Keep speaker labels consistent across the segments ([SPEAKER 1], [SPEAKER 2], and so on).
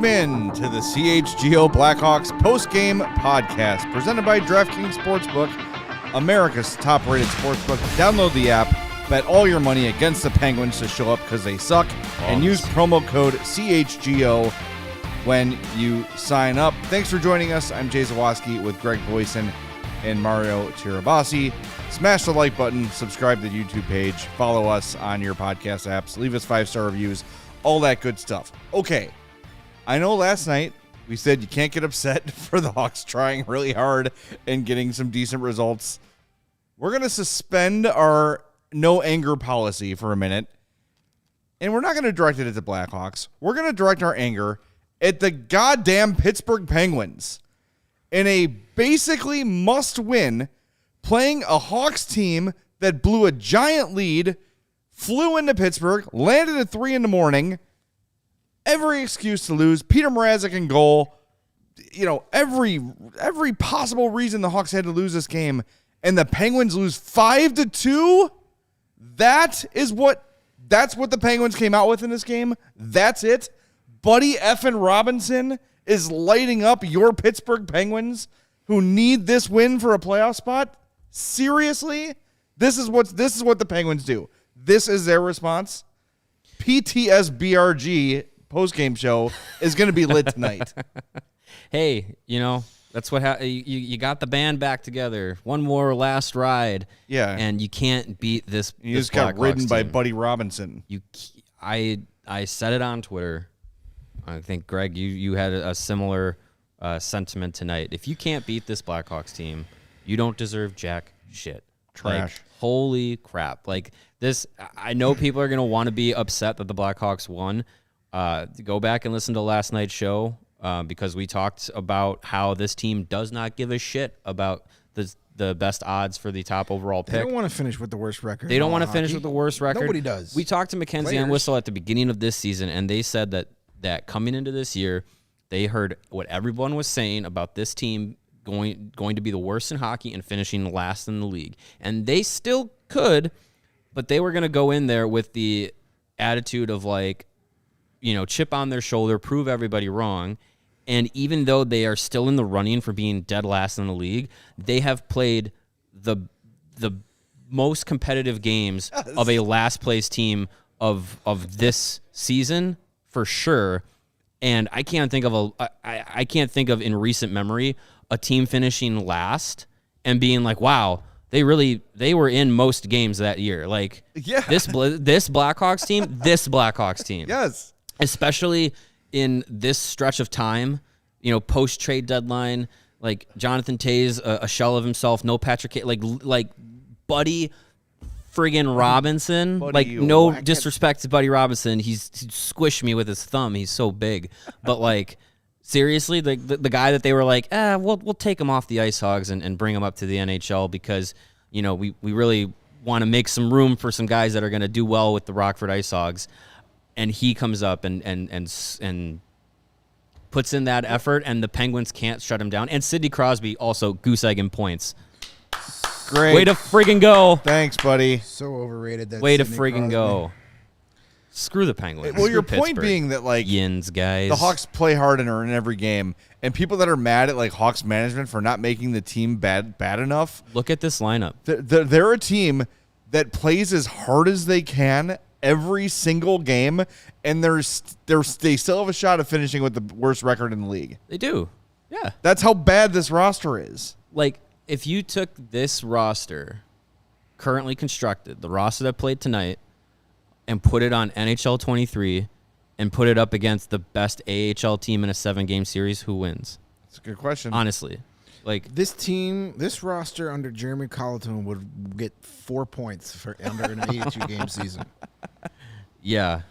[SPEAKER 1] Welcome in to the CHGO Blackhawks postgame podcast presented by DraftKings Sportsbook, America's top-rated sportsbook. Download the app, bet all your money against the Penguins to show up because they suck, and use promo code CHGO when you sign up. Thanks for joining us. I'm Jay Zawaski with Greg Boysen and Mario Tirabassi. Smash the like button, subscribe to the YouTube page, follow us on your podcast apps, leave us 5-star reviews, all that good stuff. Okay, I know last night we said you can't get upset for the Hawks trying really hard and getting some decent results. We're going to suspend our no anger policy for a minute, and we're not going to direct it at the Blackhawks. We're going to direct our anger at the goddamn Pittsburgh Penguins in a basically must-win, playing a Hawks team that blew a giant lead, flew into Pittsburgh, landed at 3 in the morning, every excuse to lose, Peter Mrazek in goal, you know, every possible reason the Hawks had to lose this game, and the Penguins lose 5-2? That's what the Penguins came out with in this game? That's it? Buddy effing Robinson is lighting up your Pittsburgh Penguins who need this win for a playoff spot? Seriously? This is what the Penguins do. This is their response. PTSBRG postgame show is going to be lit tonight.
[SPEAKER 2] Hey, you know, that's what you got the band back together. One more last ride. Yeah. And you can't beat this.
[SPEAKER 1] You just got ridden by Buddy Robinson.
[SPEAKER 2] I said it on Twitter. I think, Greg, you had a similar sentiment tonight. If you can't beat this Blackhawks team, you don't deserve jack shit.
[SPEAKER 1] Trash.
[SPEAKER 2] Like, holy crap. Like, this, I know people are going to want to be upset that the Blackhawks won. Go back and listen to last night's show because we talked about how this team does not give a shit about the best odds for the top overall pick.
[SPEAKER 3] They don't want to finish with the worst record.
[SPEAKER 2] They don't want to finish with the worst record.
[SPEAKER 3] Nobody does.
[SPEAKER 2] We talked to Mackenzie and Whistle at the beginning of this season, and they said that coming into this year, they heard what everyone was saying about this team going to be the worst in hockey and finishing last in the league. And they still could, but they were going to go in there with the attitude of, like, you know, chip on their shoulder, prove everybody wrong. And even though they are still in the running for being dead last in the league, they have played the most competitive games of a last place team of this season for sure. And I can't think of in recent memory a team finishing last and being like, wow, they were in most games that year. Like, yeah, this Blackhawks team,
[SPEAKER 1] Yes.
[SPEAKER 2] Especially in this stretch of time, you know, post trade deadline, like Jonathan Toews, a shell of himself, no Patrick, like Buddy friggin' Robinson. Like, no disrespect to Buddy Robinson, he squished me with his thumb. He's so big, but like, seriously, the guy that they were like, we'll take him off the Ice Hogs and bring him up to the NHL because, you know, we really want to make some room for some guys that are going to do well with the Rockford Ice Hogs. And he comes up and puts in that effort, and the Penguins can't shut him down. And Sidney Crosby also goose egg in points.
[SPEAKER 1] Great.
[SPEAKER 2] Way to friggin' go.
[SPEAKER 1] Thanks, buddy.
[SPEAKER 3] So overrated. That
[SPEAKER 2] Way to
[SPEAKER 3] Sidney
[SPEAKER 2] friggin'
[SPEAKER 3] Crosby.
[SPEAKER 2] go. Screw the Penguins.
[SPEAKER 1] Well, your
[SPEAKER 2] Screw
[SPEAKER 1] point
[SPEAKER 2] Pittsburgh.
[SPEAKER 1] being that, like,
[SPEAKER 2] Yins, guys.
[SPEAKER 1] the Hawks play hard and are in every game, and people that are mad at, like, Hawks management for not making the team bad enough.
[SPEAKER 2] Look at this lineup.
[SPEAKER 1] They're a team that plays as hard as they can every single game, and they still have a shot of finishing with the worst record in the league.
[SPEAKER 2] They do. Yeah.
[SPEAKER 1] That's how bad this roster is.
[SPEAKER 2] Like, if you took this roster, currently constructed, the roster that played tonight, and put it on NHL 23 and put it up against the best AHL team in a 7-game series, who wins?
[SPEAKER 1] That's a good question.
[SPEAKER 2] Honestly. Like,
[SPEAKER 3] this roster under Jeremy Colleton would get 4 points for under an 82-game season.
[SPEAKER 2] Yeah.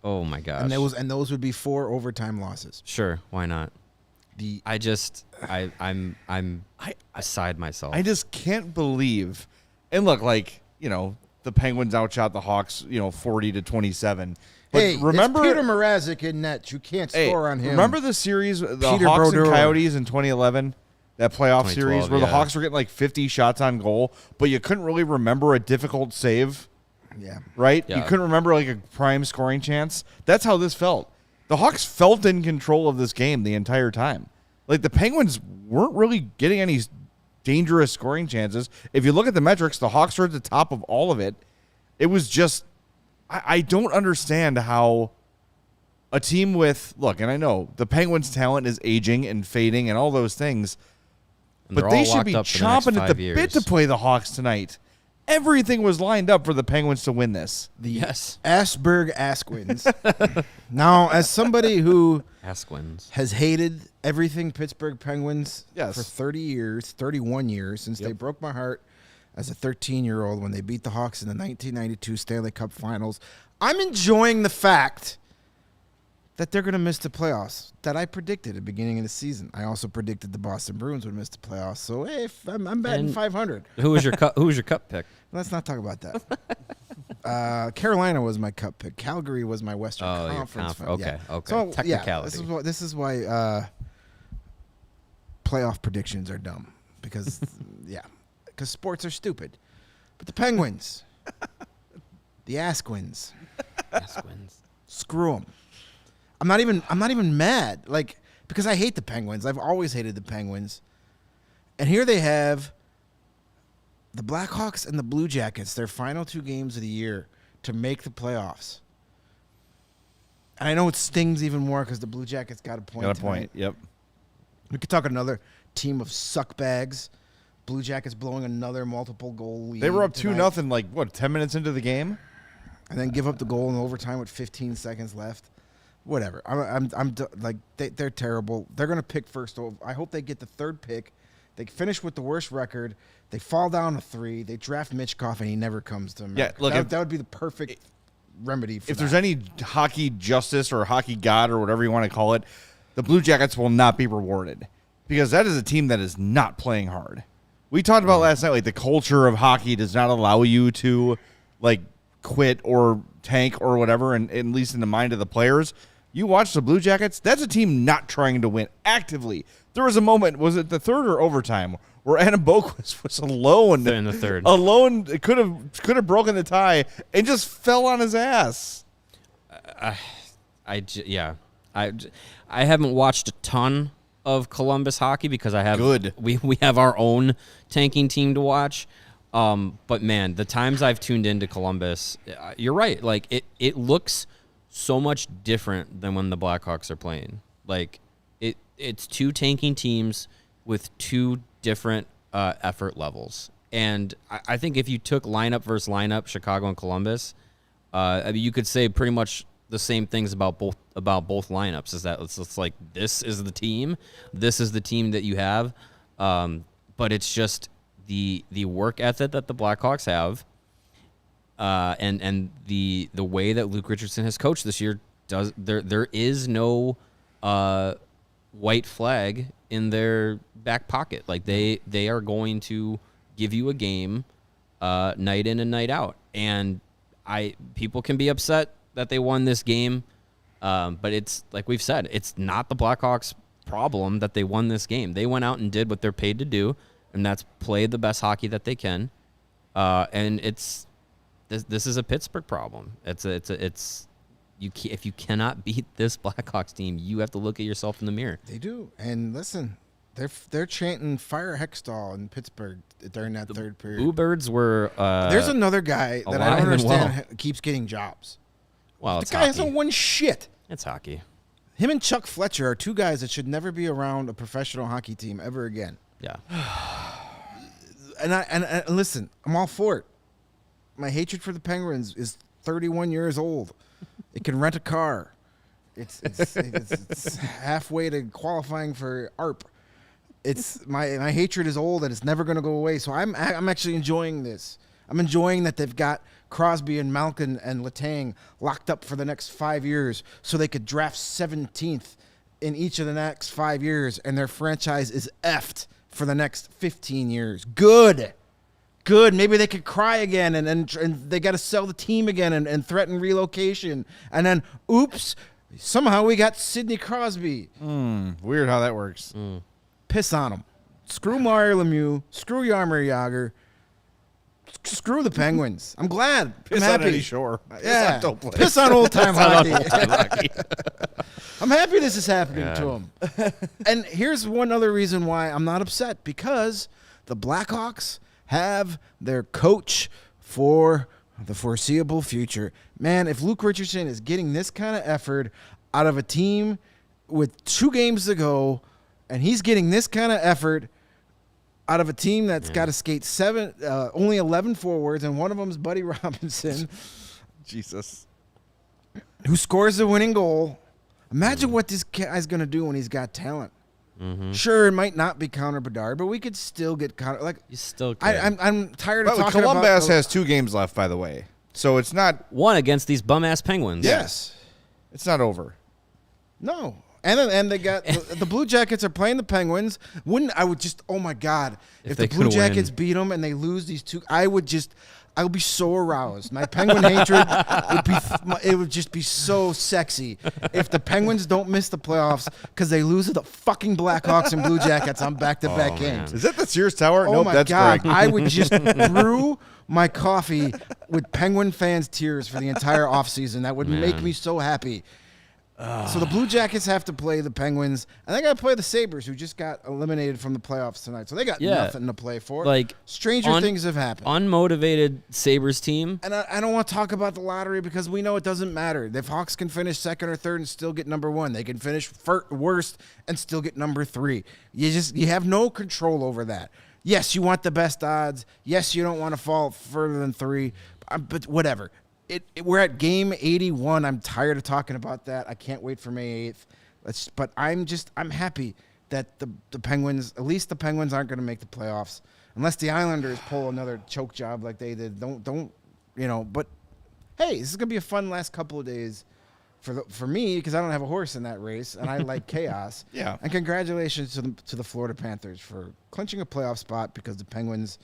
[SPEAKER 2] Oh my gosh.
[SPEAKER 3] And those would be 4 overtime losses.
[SPEAKER 2] Sure, why not? I'm beside myself.
[SPEAKER 1] I just can't believe. And look, like, you know, the Penguins outshot the Hawks, you know, 40-27. But
[SPEAKER 3] hey,
[SPEAKER 1] remember
[SPEAKER 3] it's Peter Mrazek in net. You can't score on him.
[SPEAKER 1] Remember the series, the
[SPEAKER 3] Peter
[SPEAKER 1] Hawks
[SPEAKER 3] Brodeur.
[SPEAKER 1] and Coyotes in 2011? That playoff series where the Hawks were getting like 50 shots on goal, but you couldn't really remember a difficult save.
[SPEAKER 3] Yeah.
[SPEAKER 1] Right?
[SPEAKER 2] Yeah.
[SPEAKER 1] You couldn't remember like a prime scoring chance. That's how this felt. the Hawks felt in control of this game the entire time. Like, the Penguins weren't really getting any dangerous scoring chances. If you look at the metrics, the Hawks are at the top of all of it. It was just, I don't understand how a team with, look, and I know the Penguins' talent is aging and fading and all those things, but they should be chomping at the bit to play the Hawks tonight. Everything was lined up for the Penguins to win this.
[SPEAKER 3] The Asperg Asquins. Now, as somebody who has hated everything Pittsburgh Penguins for 30 years, 31 years, since they broke my heart as a 13-year-old when they beat the Hawks in the 1992 Stanley Cup Finals, I'm enjoying the fact that they're going to miss the playoffs that I predicted at the beginning of the season. I also predicted the Boston Bruins would miss the playoffs. So, hey, I'm batting 500.
[SPEAKER 2] Who was your cup pick?
[SPEAKER 3] Let's not talk about that. Carolina was my cup pick. Calgary was my Western Conference.
[SPEAKER 2] Okay.
[SPEAKER 3] So,
[SPEAKER 2] technicality.
[SPEAKER 3] This is why playoff predictions are dumb. Because, because sports are stupid. But the Penguins, the Asquins, screw them. I'm not even mad, like, because I hate the Penguins. I've always hated the Penguins. And here they have the Blackhawks and the Blue Jackets, their final 2 games of the year to make the playoffs. And I know it stings even more because the Blue Jackets got a point tonight.
[SPEAKER 1] Yep.
[SPEAKER 3] We could talk another team of suckbags. Blue Jackets blowing another multiple goal lead.
[SPEAKER 1] They were up
[SPEAKER 3] tonight.
[SPEAKER 1] 2-0, like, what, 10 minutes into the game?
[SPEAKER 3] And then give up the goal in overtime with 15 seconds left. Whatever. They're terrible. They're going to pick first. I hope they get the 3rd pick. They finish with the worst record. They fall down to 3. They draft Mitchkov, and he never comes to America.
[SPEAKER 1] Yeah, look,
[SPEAKER 3] that would be the perfect remedy for
[SPEAKER 1] if there's any hockey justice or hockey god or whatever you want to call it, the Blue Jackets will not be rewarded because that is a team that is not playing hard. We talked about last night, like, the culture of hockey does not allow you to, like, quit or tank or whatever, and at least in the mind of the players. You watch the Blue Jackets, that's a team not trying to win actively. There was a moment, was it the 3rd or overtime, where Adam Boquist was alone.
[SPEAKER 2] In the 3rd.
[SPEAKER 1] Alone, could have broken the tie and just fell on his ass.
[SPEAKER 2] I haven't watched a ton of Columbus hockey because I have we have our own tanking team to watch. But man, the times I've tuned into Columbus, you're right. Like, it looks so much different than when the Blackhawks are playing. Like, it's 2 tanking teams with 2 different effort levels. And I think if you took lineup versus lineup, Chicago and Columbus, you could say pretty much the same things about both lineups. Is that it's like, this is the team that you have, but it's just the work ethic that the Blackhawks have. And the way that Luke Richardson has coached this year there is no white flag in their back pocket. Like, they are going to give you a game night in and night out. And people can be upset that they won this game, but it's like we've said, it's not the Blackhawks' problem that they won this game. They went out and did what they're paid to do, and that's play the best hockey that they can. And it's this is a Pittsburgh problem. If you cannot beat this Blackhawks team, you have to look at yourself in the mirror.
[SPEAKER 3] They do. And listen, they're chanting "Fire Hextall" in Pittsburgh during that 3rd period.
[SPEAKER 2] Bluebirds were.
[SPEAKER 3] There's another guy that I don't understand keeps getting jobs.
[SPEAKER 2] Well,
[SPEAKER 3] the guy hasn't won shit.
[SPEAKER 2] It's hockey.
[SPEAKER 3] Him and Chuck Fletcher are 2 guys that should never be around a professional hockey team ever again.
[SPEAKER 2] Yeah.
[SPEAKER 3] And listen, I'm all for it. My hatred for the Penguins is 31 years old. It can rent a car. It's halfway to qualifying for ARP. It's my hatred is old and it's never going to go away. So I'm actually enjoying this. I'm enjoying that they've got Crosby and Malkin and Letang locked up for the next 5 years so they could draft 17th in each of the next 5 years, and their franchise is effed for the next 15 years. Good. Maybe they could cry again, and they got to sell the team again and threaten relocation. And then, oops, somehow we got Sidney Crosby.
[SPEAKER 1] Weird how that works.
[SPEAKER 3] Piss on them. Screw Mario Lemieux. Screw Jaromir Jagr. Screw the Penguins. I'm glad.
[SPEAKER 1] Piss
[SPEAKER 3] I'm happy.
[SPEAKER 1] on Eddie Shore.
[SPEAKER 3] Yeah. Piss on old-time hockey. I'm happy this is happening to him. And here's one other reason why I'm not upset, because the Blackhawks have their coach for the foreseeable future. Man, if Luke Richardson is getting this kind of effort out of a team with 2 games to go, and he's getting this kind of effort out of a team that's got to skate only 11 forwards, and one of them is Buddy Robinson.
[SPEAKER 1] Jesus.
[SPEAKER 3] Who scores the winning goal. Imagine what this guy's going to do when he's got talent. Sure, it might not be Connor Bedard, but we could still get Connor. Like,
[SPEAKER 2] You still could.
[SPEAKER 3] I'm tired of talking
[SPEAKER 1] Columbus
[SPEAKER 3] about...
[SPEAKER 1] has 2 games left, by the way. So it's not...
[SPEAKER 2] One against these bum-ass Penguins.
[SPEAKER 3] Yes.
[SPEAKER 1] It's not over.
[SPEAKER 3] No. And they got... the Blue Jackets are playing the Penguins. I would just... Oh, my God. If the Blue Jackets beat them and they lose these 2... I would be so aroused. My Penguin hatred would just be so sexy if the Penguins don't miss the playoffs because they lose to the fucking Blackhawks and Blue Jackets on back-to-back games.
[SPEAKER 1] Is that the Sears Tower?
[SPEAKER 3] Oh,
[SPEAKER 1] nope,
[SPEAKER 3] my
[SPEAKER 1] that's
[SPEAKER 3] God.
[SPEAKER 1] Greg.
[SPEAKER 3] I would just brew my coffee with Penguin fans' tears for the entire offseason. That would make me so happy. So the Blue Jackets have to play the Penguins, and they got to play the Sabres, who just got eliminated from the playoffs tonight. So they got nothing to play for.
[SPEAKER 2] Like,
[SPEAKER 3] stranger things have happened.
[SPEAKER 2] Unmotivated Sabres team.
[SPEAKER 3] And I don't want to talk about the lottery because we know it doesn't matter. The Hawks can finish second or third and still get number 1. They can finish worst and still get number 3. You have no control over that. Yes, you want the best odds. Yes, you don't want to fall further than 3. But whatever. We're at game 81. I'm tired of talking about that. I can't wait for May 8th. But I'm happy that the Penguins, at least the Penguins, aren't going to make the playoffs unless the Islanders pull another choke job like they did. Don't But hey, this is going to be a fun last couple of days for me because I don't have a horse in that race and I like chaos.
[SPEAKER 1] Yeah.
[SPEAKER 3] And congratulations to the Florida Panthers for clinching a playoff spot because the Penguins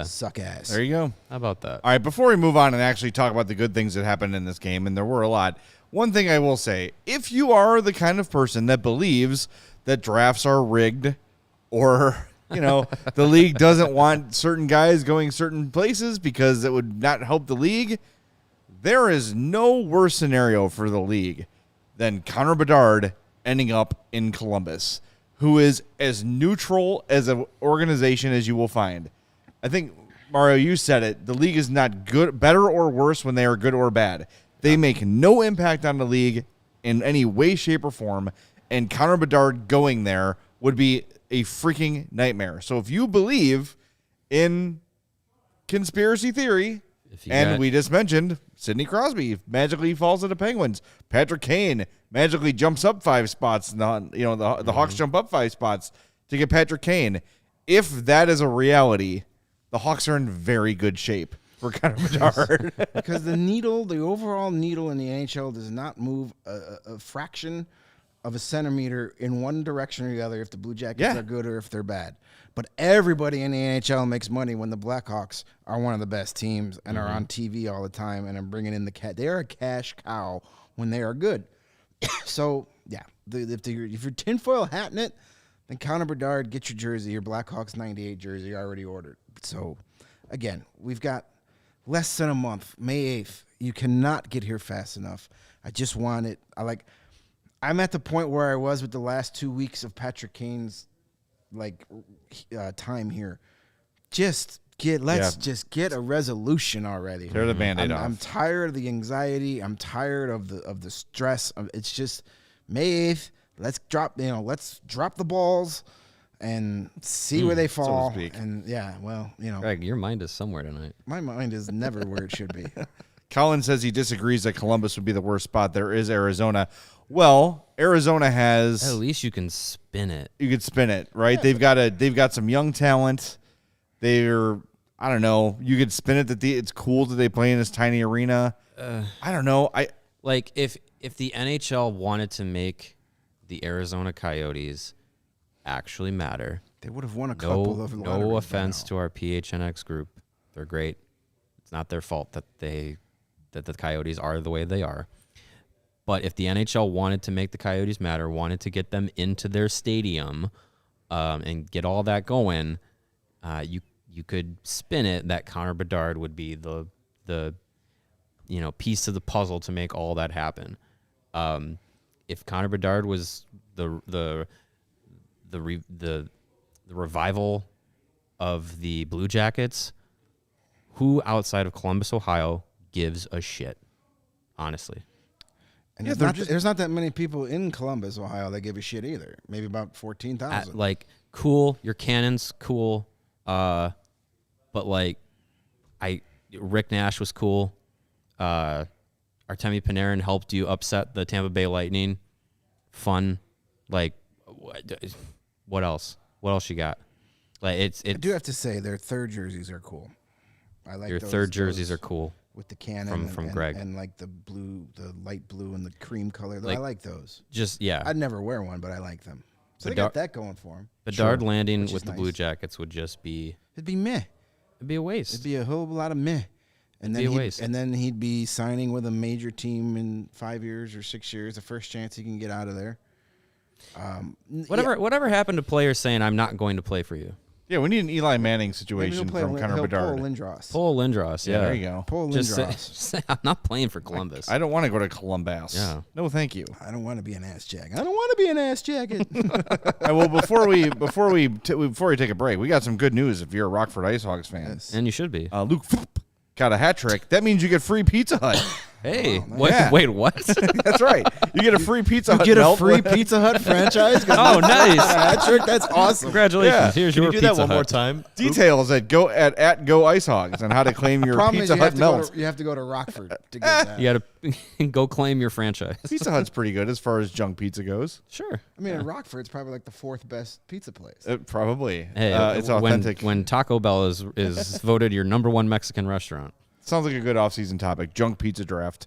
[SPEAKER 3] suck ass.
[SPEAKER 1] There you go.
[SPEAKER 2] How about that?
[SPEAKER 1] All right, before we move on and actually talk about the good things that happened in this game, and there were a lot, one thing I will say, if you are the kind of person that believes that drafts are rigged or, the league doesn't want certain guys going certain places because it would not help the league, there is no worse scenario for the league than Connor Bedard ending up in Columbus, who is as neutral as an organization as you will find. I think, Mario, you said it. The league is not good, better or worse when they are good or bad. They make no impact on the league in any way, shape, or form, and Connor Bedard going there would be a freaking nightmare. So if you believe in conspiracy theory, we just mentioned Sidney Crosby magically falls to the Penguins. Patrick Kane magically jumps up 5 spots. The Hawks jump up 5 spots to get Patrick Kane. If that is a reality, the Hawks are in very good shape for Connor Bedard.
[SPEAKER 3] Because the overall needle in the NHL does not move a fraction of a centimeter in one direction or the other if the Blue Jackets are good or if they're bad. But everybody in the NHL makes money when the Blackhawks are one of the best teams and are on TV all the time and are bringing in the cat. They are a cash cow when they are good. So, yeah, if you're tinfoil hatting it, then Connor Bedard, get your jersey, your Blackhawks 98 jersey already ordered. So, again, we've got less than a month, May 8th. You cannot get here fast enough. I just want it. I'm at the point where I was with the last 2 weeks of Patrick Kane's time here. Let's just get a resolution already.
[SPEAKER 1] Tear the Band-Aid off.
[SPEAKER 3] I'm tired of the anxiety. I'm tired of the stress. It's just May 8th. Let's drop the balls and see where they fall.
[SPEAKER 1] So to speak.
[SPEAKER 3] And
[SPEAKER 2] Greg, your mind is somewhere tonight.
[SPEAKER 3] my mind is never where it should be.
[SPEAKER 1] Colin says he disagrees that Columbus would be the worst spot. There is Arizona. Well, Arizona has.
[SPEAKER 2] At least you can spin it.
[SPEAKER 1] You could spin it, right? Yeah. They've got some young talent. I don't know. You could spin it that it's cool that they play in this tiny arena. I don't know.
[SPEAKER 2] If the NHL wanted to make the Arizona Coyotes actually matter,
[SPEAKER 3] they would have won a couple of lotteries.
[SPEAKER 2] No offense to our PHNX group. They're great. It's not their fault that the Coyotes are the way they are. But if the NHL wanted to make the Coyotes matter, wanted to get them into their stadium and get all that going, you could spin it that Connor Bedard would be the piece of the puzzle to make all that happen. if Connor Bedard was the revival of the Blue Jackets, who outside of Columbus, Ohio, gives a shit? Honestly.
[SPEAKER 3] And there's not that many people in Columbus, Ohio that give a shit either. Maybe about 14,000.
[SPEAKER 2] Like, cool, your cannon's cool, but like, Rick Nash was cool. Artemi Panarin helped you upset the Tampa Bay Lightning. Fun. Like, what else? What else you got? Like, I
[SPEAKER 3] do have to say their third jerseys are cool. I like
[SPEAKER 2] your third jerseys are cool.
[SPEAKER 3] With the cannon
[SPEAKER 2] from Greg,
[SPEAKER 3] and like the light blue and the cream color.
[SPEAKER 2] Like,
[SPEAKER 3] I like those.
[SPEAKER 2] Yeah.
[SPEAKER 3] I'd never wear one, but I like them. So they got that going for them.
[SPEAKER 2] Bedard landing with the Blue Jackets would just be.
[SPEAKER 3] It'd be meh.
[SPEAKER 2] It'd be a waste.
[SPEAKER 3] It'd be a whole lot of meh. And then he'd be signing with a major team in 5 years or 6 years, the first chance he can get out of there.
[SPEAKER 2] Whatever happened to players saying, I'm not going to play for you?
[SPEAKER 1] Yeah, we need an Eli Manning situation from Connor Bedard.
[SPEAKER 2] Paul Lindros. Yeah,
[SPEAKER 1] there you go.
[SPEAKER 3] Paul Lindros.
[SPEAKER 2] Say, I'm not playing for Columbus.
[SPEAKER 1] I don't want to go to Columbus.
[SPEAKER 2] Yeah.
[SPEAKER 1] No, thank you.
[SPEAKER 3] I don't want to be an ass jacket. I don't want to be an ass jacket.
[SPEAKER 1] Well, before we take a break, we got some good news if you're a Rockford IceHogs fan.
[SPEAKER 3] Yes.
[SPEAKER 2] And you should be.
[SPEAKER 1] Luke got a hat trick. That means you get free Pizza Hut.
[SPEAKER 2] Hey,
[SPEAKER 1] Yeah.
[SPEAKER 2] wait, what?
[SPEAKER 1] That's right. You get a free Pizza Hut.
[SPEAKER 3] You get a
[SPEAKER 1] melt.
[SPEAKER 3] free Pizza Hut franchise?
[SPEAKER 2] Oh, nice.
[SPEAKER 3] Hat trick? That's awesome.
[SPEAKER 2] Congratulations.
[SPEAKER 1] Yeah.
[SPEAKER 2] Here's
[SPEAKER 4] Can
[SPEAKER 2] your
[SPEAKER 4] you do
[SPEAKER 2] Pizza
[SPEAKER 4] that one
[SPEAKER 2] Hut.
[SPEAKER 4] more time?
[SPEAKER 1] Details at Go IceHogs on how to claim your
[SPEAKER 3] Problem
[SPEAKER 1] Pizza
[SPEAKER 3] is
[SPEAKER 1] Hut melt.
[SPEAKER 3] you have to go to Rockford to get that.
[SPEAKER 2] You got to go claim your franchise.
[SPEAKER 1] Pizza Hut's pretty good as far as junk pizza goes.
[SPEAKER 2] Sure.
[SPEAKER 3] I mean, in Rockford, it's probably like the fourth best pizza place.
[SPEAKER 1] Probably.
[SPEAKER 2] Hey,
[SPEAKER 1] it's authentic.
[SPEAKER 2] When Taco Bell is voted your #1 Mexican restaurant.
[SPEAKER 1] Sounds like a good off-season topic. Junk pizza draft.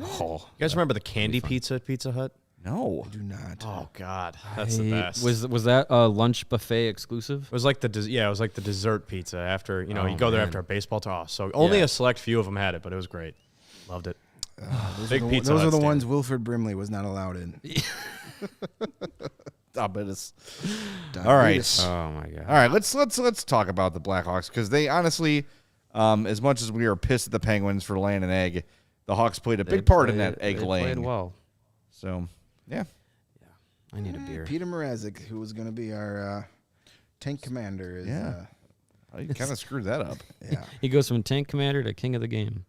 [SPEAKER 2] Oh,
[SPEAKER 4] You guys remember the candy pizza at Pizza Hut?
[SPEAKER 1] No.
[SPEAKER 3] I do not.
[SPEAKER 4] Oh God, that's the best.
[SPEAKER 2] Was that a lunch buffet exclusive?
[SPEAKER 4] It was like it was like the dessert pizza after you
[SPEAKER 2] Oh,
[SPEAKER 4] go there
[SPEAKER 2] man.
[SPEAKER 4] after a baseball toss. So only
[SPEAKER 2] Yeah.
[SPEAKER 4] a select few of them had it, but it was great. Loved it. Big Pizza
[SPEAKER 3] Those
[SPEAKER 4] Hut
[SPEAKER 3] are the
[SPEAKER 4] stand.
[SPEAKER 3] ones Wilford Brimley was not allowed in.
[SPEAKER 1] Diabetes. All right.
[SPEAKER 2] Oh my god.
[SPEAKER 1] All right, let's talk about the Blackhawks because they honestly, as much as we are pissed at the Penguins for laying an egg, the Hawks played a big part in that egg
[SPEAKER 2] They
[SPEAKER 1] laying.
[SPEAKER 2] played well.
[SPEAKER 1] So, yeah.
[SPEAKER 2] I need a beer.
[SPEAKER 3] Peter Mrazek, who was going to be our tank commander, is
[SPEAKER 1] You kind of screwed that up.
[SPEAKER 3] yeah.
[SPEAKER 2] He goes from tank commander to king of the game.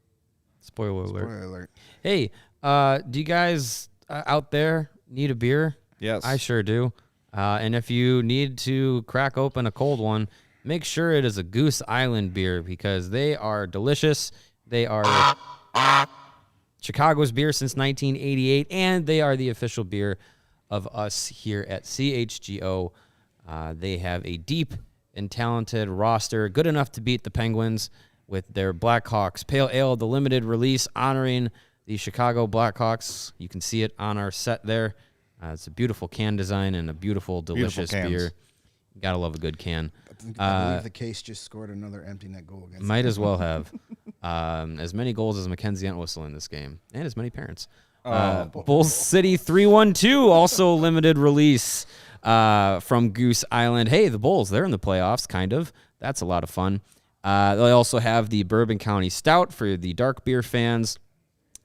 [SPEAKER 2] Spoiler alert.
[SPEAKER 3] Spoiler alert.
[SPEAKER 2] Hey, do you guys out there need a beer?
[SPEAKER 1] Yes.
[SPEAKER 2] I sure do. And if you need to crack open a cold one, make sure it is a Goose Island beer because they are delicious. They are Chicago's beer since 1988, and they are the official beer of us here at CHGO. They have a deep and talented roster, good enough to beat the Penguins with their Blackhawks Pale Ale, the limited release honoring the Chicago Blackhawks. You can see it on our set there. It's a beautiful can design and a beautiful, delicious beer. Gotta love a good can.
[SPEAKER 3] I believe the Case just scored another empty net goal against
[SPEAKER 2] Might as well have. As many goals as Mackenzie Entwistle in this game, and as many parents. Bulls City 3-1-2, also limited release from Goose Island. Hey, the Bulls, they're in the playoffs, kind of. That's a lot of fun. They also have the Bourbon County Stout for the dark beer fans,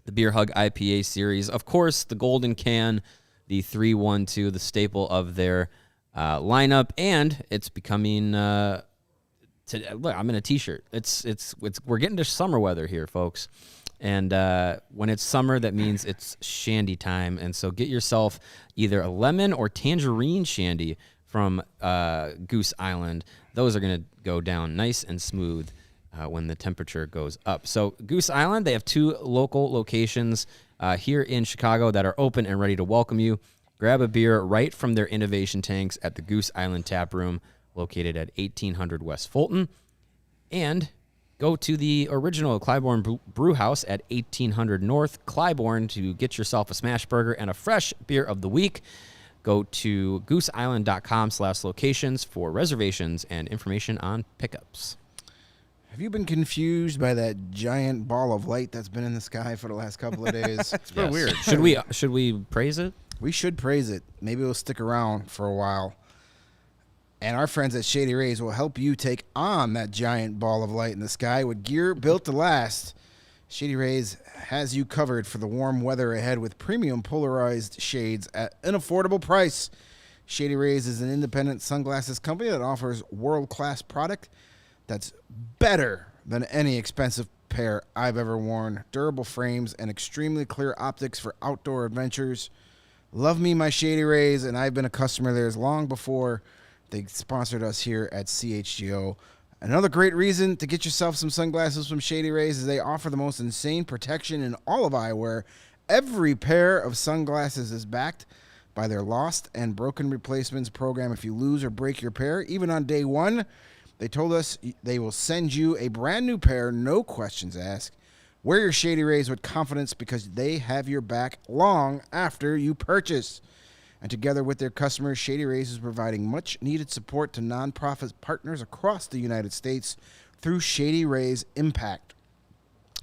[SPEAKER 2] the Beer Hug IPA series. Of course, the Golden Can, the 3-1-2, the staple of their lineup, and it's becoming... look, I'm in a t-shirt. We're getting to summer weather here, folks. And when it's summer, that means it's shandy time. And so get yourself either a lemon or tangerine shandy from Goose Island. Those are going to go down nice and smooth when the temperature goes up. So Goose Island, they have 2 local locations here in Chicago that are open and ready to welcome you. Grab a beer right from their innovation tanks at the Goose Island Tap Room, located at 1800 West Fulton, and go to the original Clybourne Brew House at 1800 North Clybourne to get yourself a smash burger and a fresh beer of the week. Go to gooseisland.com/locations for reservations and information on pickups.
[SPEAKER 3] Have you been confused by that giant ball of light that's been in the sky for the last couple of days?
[SPEAKER 1] It's been weird.
[SPEAKER 2] Should we praise it?
[SPEAKER 3] We should praise it. Maybe it'll stick around for a while. And our friends at Shady Rays will help you take on that giant ball of light in the sky with gear built to last. Shady Rays has you covered for the warm weather ahead with premium polarized shades at an affordable price. Shady Rays is an independent sunglasses company that offers world-class product that's better than any expensive pair I've ever worn. Durable frames and extremely clear optics for outdoor adventures. Love me my Shady Rays, and I've been a customer of theirs long before they sponsored us here at CHGO. Another great reason to get yourself some sunglasses from Shady Rays is they offer the most insane protection in all of eyewear. Every pair of sunglasses is backed by their lost and broken replacements program. If you lose or break your pair, even on day one, they told us they will send you a brand new pair, no questions asked. Wear your Shady Rays with confidence because they have your back long after you purchase. And together with their customers, Shady Rays is providing much-needed support to nonprofit partners across the United States through Shady Rays Impact.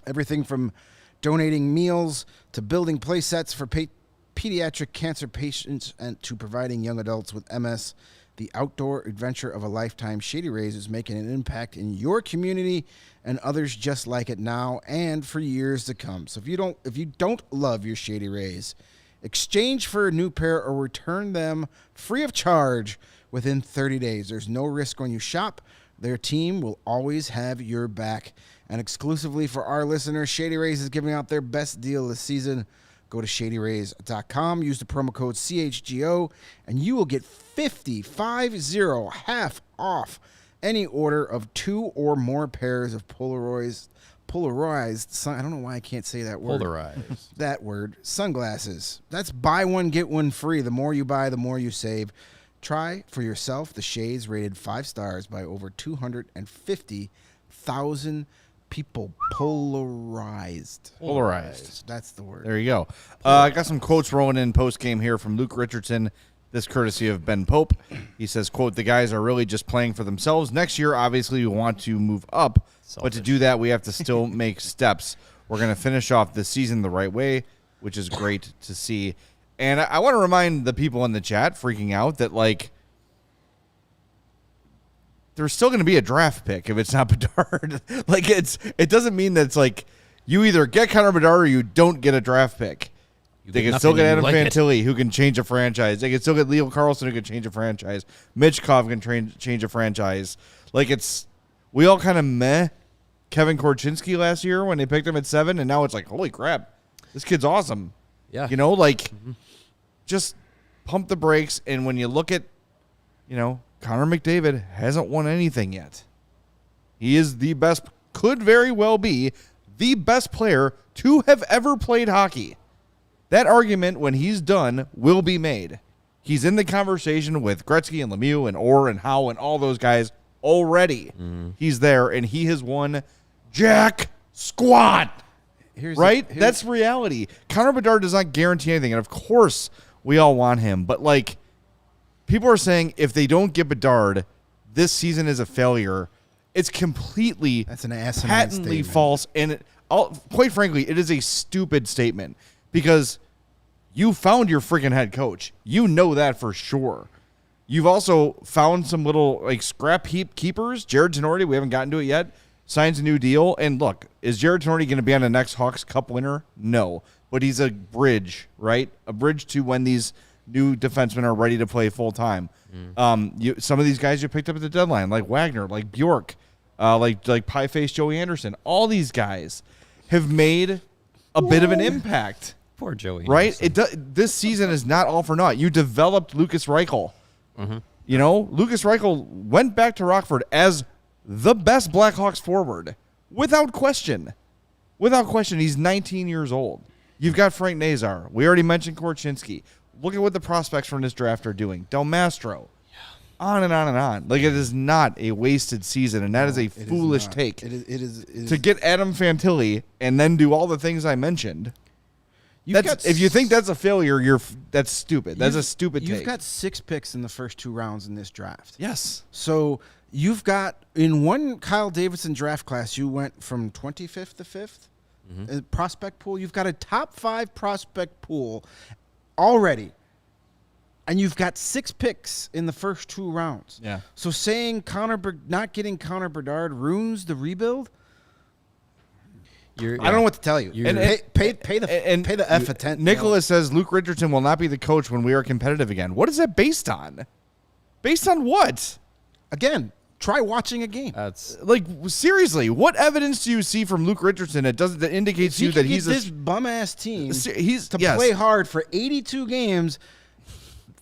[SPEAKER 3] Everything from donating meals to building play sets for pediatric cancer patients and to providing young adults with MS. The outdoor adventure of a lifetime, Shady Rays is making an impact in your community and others just like it now and for years to come. So if you don't love your Shady Rays, exchange for a new pair or return them free of charge within 30 days. There's no risk when you shop. Their team will always have your back. And exclusively for our listeners, Shady Rays is giving out their best deal this season. Go to shadyrays.com, use the promo code CHGO, and you will get 50 half off any order of 2 or more pairs of polarized I don't know why I can't say that word.
[SPEAKER 2] Polarized.
[SPEAKER 3] That word. Sunglasses. That's buy one, get one free. The more you buy, the more you save. Try for yourself the shades rated 5 stars by over 250,000 people. Polarized. That's the word.
[SPEAKER 1] There you go. I got some quotes rolling in post-game here from Luke Richardson. This courtesy of Ben Pope. He says, quote, "The guys are really just playing for themselves. Next year, obviously, we want to move up. But to do that, we have to still make steps. We're going to finish off this season the right way, which is great to see." And I want to remind the people in the chat freaking out that, like, there's still going to be a draft pick if it's not Bedard. Like, it doesn't mean that it's like you either get Connor Bedard or you don't get a draft pick. They can still get Adam Fantilli, who can change a franchise. They can still get Leo Carlson, who can change a franchise. Mitchkov can change a franchise. Like, we all kind of meh Kevin Korchinski last year when they picked him at 7, and now it's like, holy crap, this kid's awesome.
[SPEAKER 2] Yeah.
[SPEAKER 1] You know, like, just pump the brakes. And when you look at, Connor McDavid hasn't won anything yet. He is the best, could very well be the best player to have ever played hockey. That argument, when he's done, will be made. He's in the conversation with Gretzky and Lemieux and Orr and Howe and all those guys already. He's there, and he has won jack squat. Right? That's reality. Connor Bedard does not guarantee anything, and of course we all want him. But, like, people are saying if they don't get Bedard, this season is a failure. It's completely
[SPEAKER 3] That's an asinine
[SPEAKER 1] patently
[SPEAKER 3] statement.
[SPEAKER 1] false, and quite frankly, it is a stupid statement. Because you found your freaking head coach. You know that for sure. You've also found some little, like, scrap heap keepers. Jared Tenorti, we haven't gotten to it yet, signs a new deal. And look, is Jared Tenorti going to be on the next Hawks Cup winner? No. But he's a bridge, right? A bridge to when these new defensemen are ready to play full time. Some of these guys you picked up at the deadline, like Wagner, like Bjork, like pie-faced Joey Anderson. All these guys have made a bit of an impact.
[SPEAKER 2] Poor Joey.
[SPEAKER 1] Right? This season is not all for naught. You developed Lucas Reichel. Lucas Reichel went back to Rockford as the best Blackhawks forward. Without question. Without question, he's 19 years old. You've got Frank Nazar. We already mentioned Korchinski. Look at what the prospects from this draft are doing. Del Mastro. On and on and on. Like, it is not a wasted season, and that is a foolish take.
[SPEAKER 3] It is
[SPEAKER 1] to get Adam Fantilli and then do all the things I mentioned. If you think that's a failure, that's stupid. That's a stupid take.
[SPEAKER 3] You've got 6 picks in the first 2 rounds in this draft.
[SPEAKER 1] Yes.
[SPEAKER 3] So you've got, in one Kyle Davidson draft class, you went from 25th to 5th prospect pool. You've got a top 5 prospect pool already. And you've got 6 picks in the first 2 rounds.
[SPEAKER 1] Yeah.
[SPEAKER 3] So saying not getting Connor Bedard ruins the rebuild? I don't know what to tell you.
[SPEAKER 1] And
[SPEAKER 3] pay the F attention.
[SPEAKER 1] Nicholas says Luke Richardson will not be the coach when we are competitive again. What is that based on? Based on what?
[SPEAKER 3] Again, try watching a game.
[SPEAKER 2] That's
[SPEAKER 1] Like, seriously, what evidence do you see from Luke Richardson that indicates to you that he's
[SPEAKER 3] this bum ass team
[SPEAKER 1] he's
[SPEAKER 3] play hard for 82 games?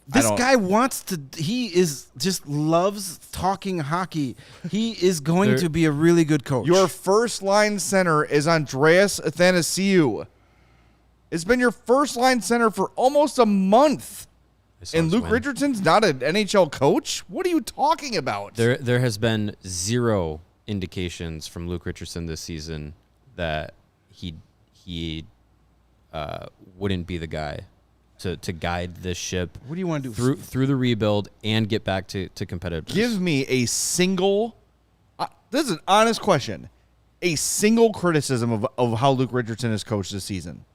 [SPEAKER 3] This guy wants to. He is just loves talking hockey. He is going to be a really good coach.
[SPEAKER 1] Your first line center is Andreas Athanasiou. It's been your first line center for almost a month. And Luke Richardson's not an NHL coach? What are you talking about?
[SPEAKER 2] There has been zero indications from Luke Richardson this season that he wouldn't be the guy to guide this ship.
[SPEAKER 3] What do you want to do
[SPEAKER 2] through the rebuild and get back to competitiveness?
[SPEAKER 1] Give me a single. This is an honest question. A single criticism of how Luke Richardson has coached this season.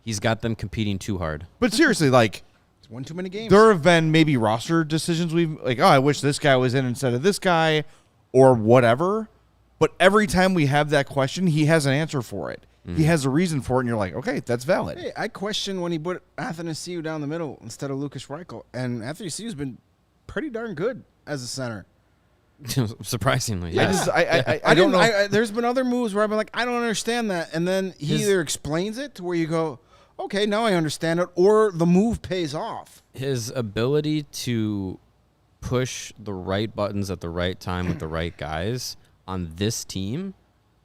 [SPEAKER 2] He's got them competing too hard.
[SPEAKER 1] But seriously, like,
[SPEAKER 3] it's one too many games.
[SPEAKER 1] There have been maybe roster decisions we've like, I wish this guy was in instead of this guy, or whatever. But every time we have that question, he has an answer for it. He has a reason for it, and you're like, okay, that's valid.
[SPEAKER 3] Hey, I question when he put Athanasiou down the middle instead of Lucas Reichel, and Athanasiou's been pretty darn good as a center.
[SPEAKER 2] Surprisingly,
[SPEAKER 1] yeah.
[SPEAKER 3] I don't know. There's been other moves where I've been like, I don't understand that, and then he either explains it to where you go, okay, now I understand it, or the move pays off.
[SPEAKER 2] His ability to push the right buttons at the right time with the right guys on this team,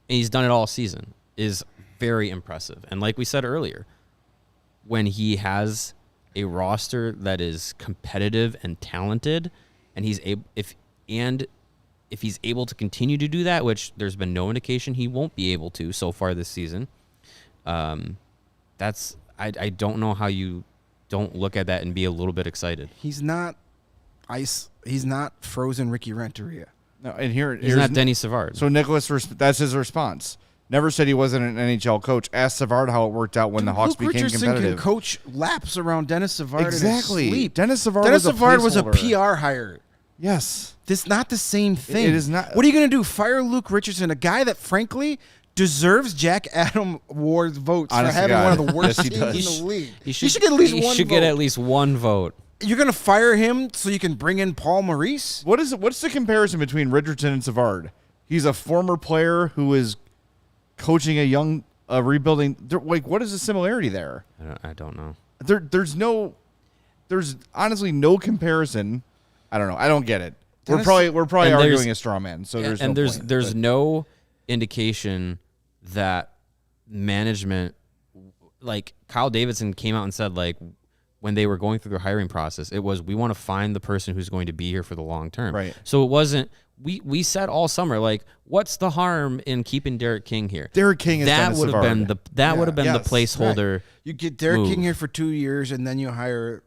[SPEAKER 2] and he's done it all season, is very impressive. And like we said earlier, when he has a roster that is competitive and talented, and he's able, if he's able to continue to do that, which there's been no indication he won't be able to so far this season, that's I don't know how you don't look at that and be a little bit excited.
[SPEAKER 3] He's not ice. He's not frozen Ricky Renteria.
[SPEAKER 1] No, and
[SPEAKER 2] he's not Denny Savard.
[SPEAKER 1] So Nicholas, that's his response. Never said he wasn't an NHL coach. Asked Savard how it worked out when the Hawks became
[SPEAKER 3] Richardson
[SPEAKER 1] competitive.
[SPEAKER 3] Can coach laps around Dennis Savard.
[SPEAKER 1] Exactly.
[SPEAKER 3] In his sleep.
[SPEAKER 1] Dennis Savard
[SPEAKER 3] was a PR hire.
[SPEAKER 1] Yes.
[SPEAKER 3] This is not the same thing.
[SPEAKER 1] It is not.
[SPEAKER 3] What are you going to do? Fire Luke Richardson, a guy that, frankly, deserves Jack Adam Award votes for having one of the worst teams in the league.
[SPEAKER 2] He should get at least one vote. He should get at least one vote.
[SPEAKER 3] You're going to fire him so you can bring in Paul Maurice?
[SPEAKER 1] What's the comparison between Richardson and Savard? He's a former player who is coaching a young rebuilding. Like, what is the similarity there?
[SPEAKER 2] I don't know.
[SPEAKER 1] There's honestly no comparison. I don't know. I don't get it. We're probably arguing a straw man. So
[SPEAKER 2] there's no indication that management, like Kyle Davidson came out and said, like, when they were going through their hiring process, it was, we want to find the person who's going to be here for the long term.
[SPEAKER 1] Right.
[SPEAKER 2] So it wasn't, we said all summer, like, what's the harm in keeping Derek King here?
[SPEAKER 1] Derek King is
[SPEAKER 2] that would have been the placeholder.
[SPEAKER 3] Right. You get Derek King here for 2 years, and then you hire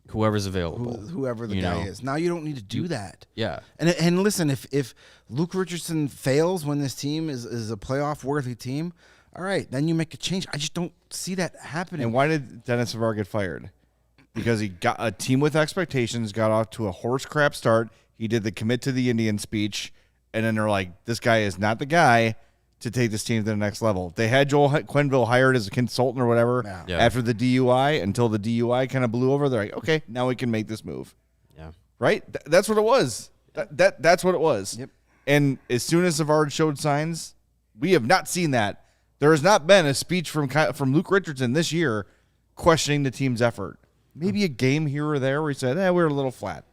[SPEAKER 2] whoever's available,
[SPEAKER 3] whoever the guy is. Now you don't need to do that.
[SPEAKER 2] Yeah.
[SPEAKER 3] And listen, if Luke Richardson fails when this team is a playoff worthy team, all right, then you make a change. I just don't see that happening.
[SPEAKER 1] And why did Dennis Savard get fired? Because he got a team with expectations, got off to a horse crap start. He did the commit to the Indian speech, and then they're like, this guy is not the guy to take this team to the next level. They had Joel Quenneville hired as a consultant or whatever after the DUI, until the DUI kind of blew over. They're like, okay, now we can make this move.
[SPEAKER 2] Yeah.
[SPEAKER 1] Right? That's what it was. That's what it was.
[SPEAKER 3] Yep.
[SPEAKER 1] And as soon as Savard showed signs, we have not seen that. There has not been a speech from Luke Richardson this year questioning the team's effort. Maybe a game here or there where he said, we were a little flat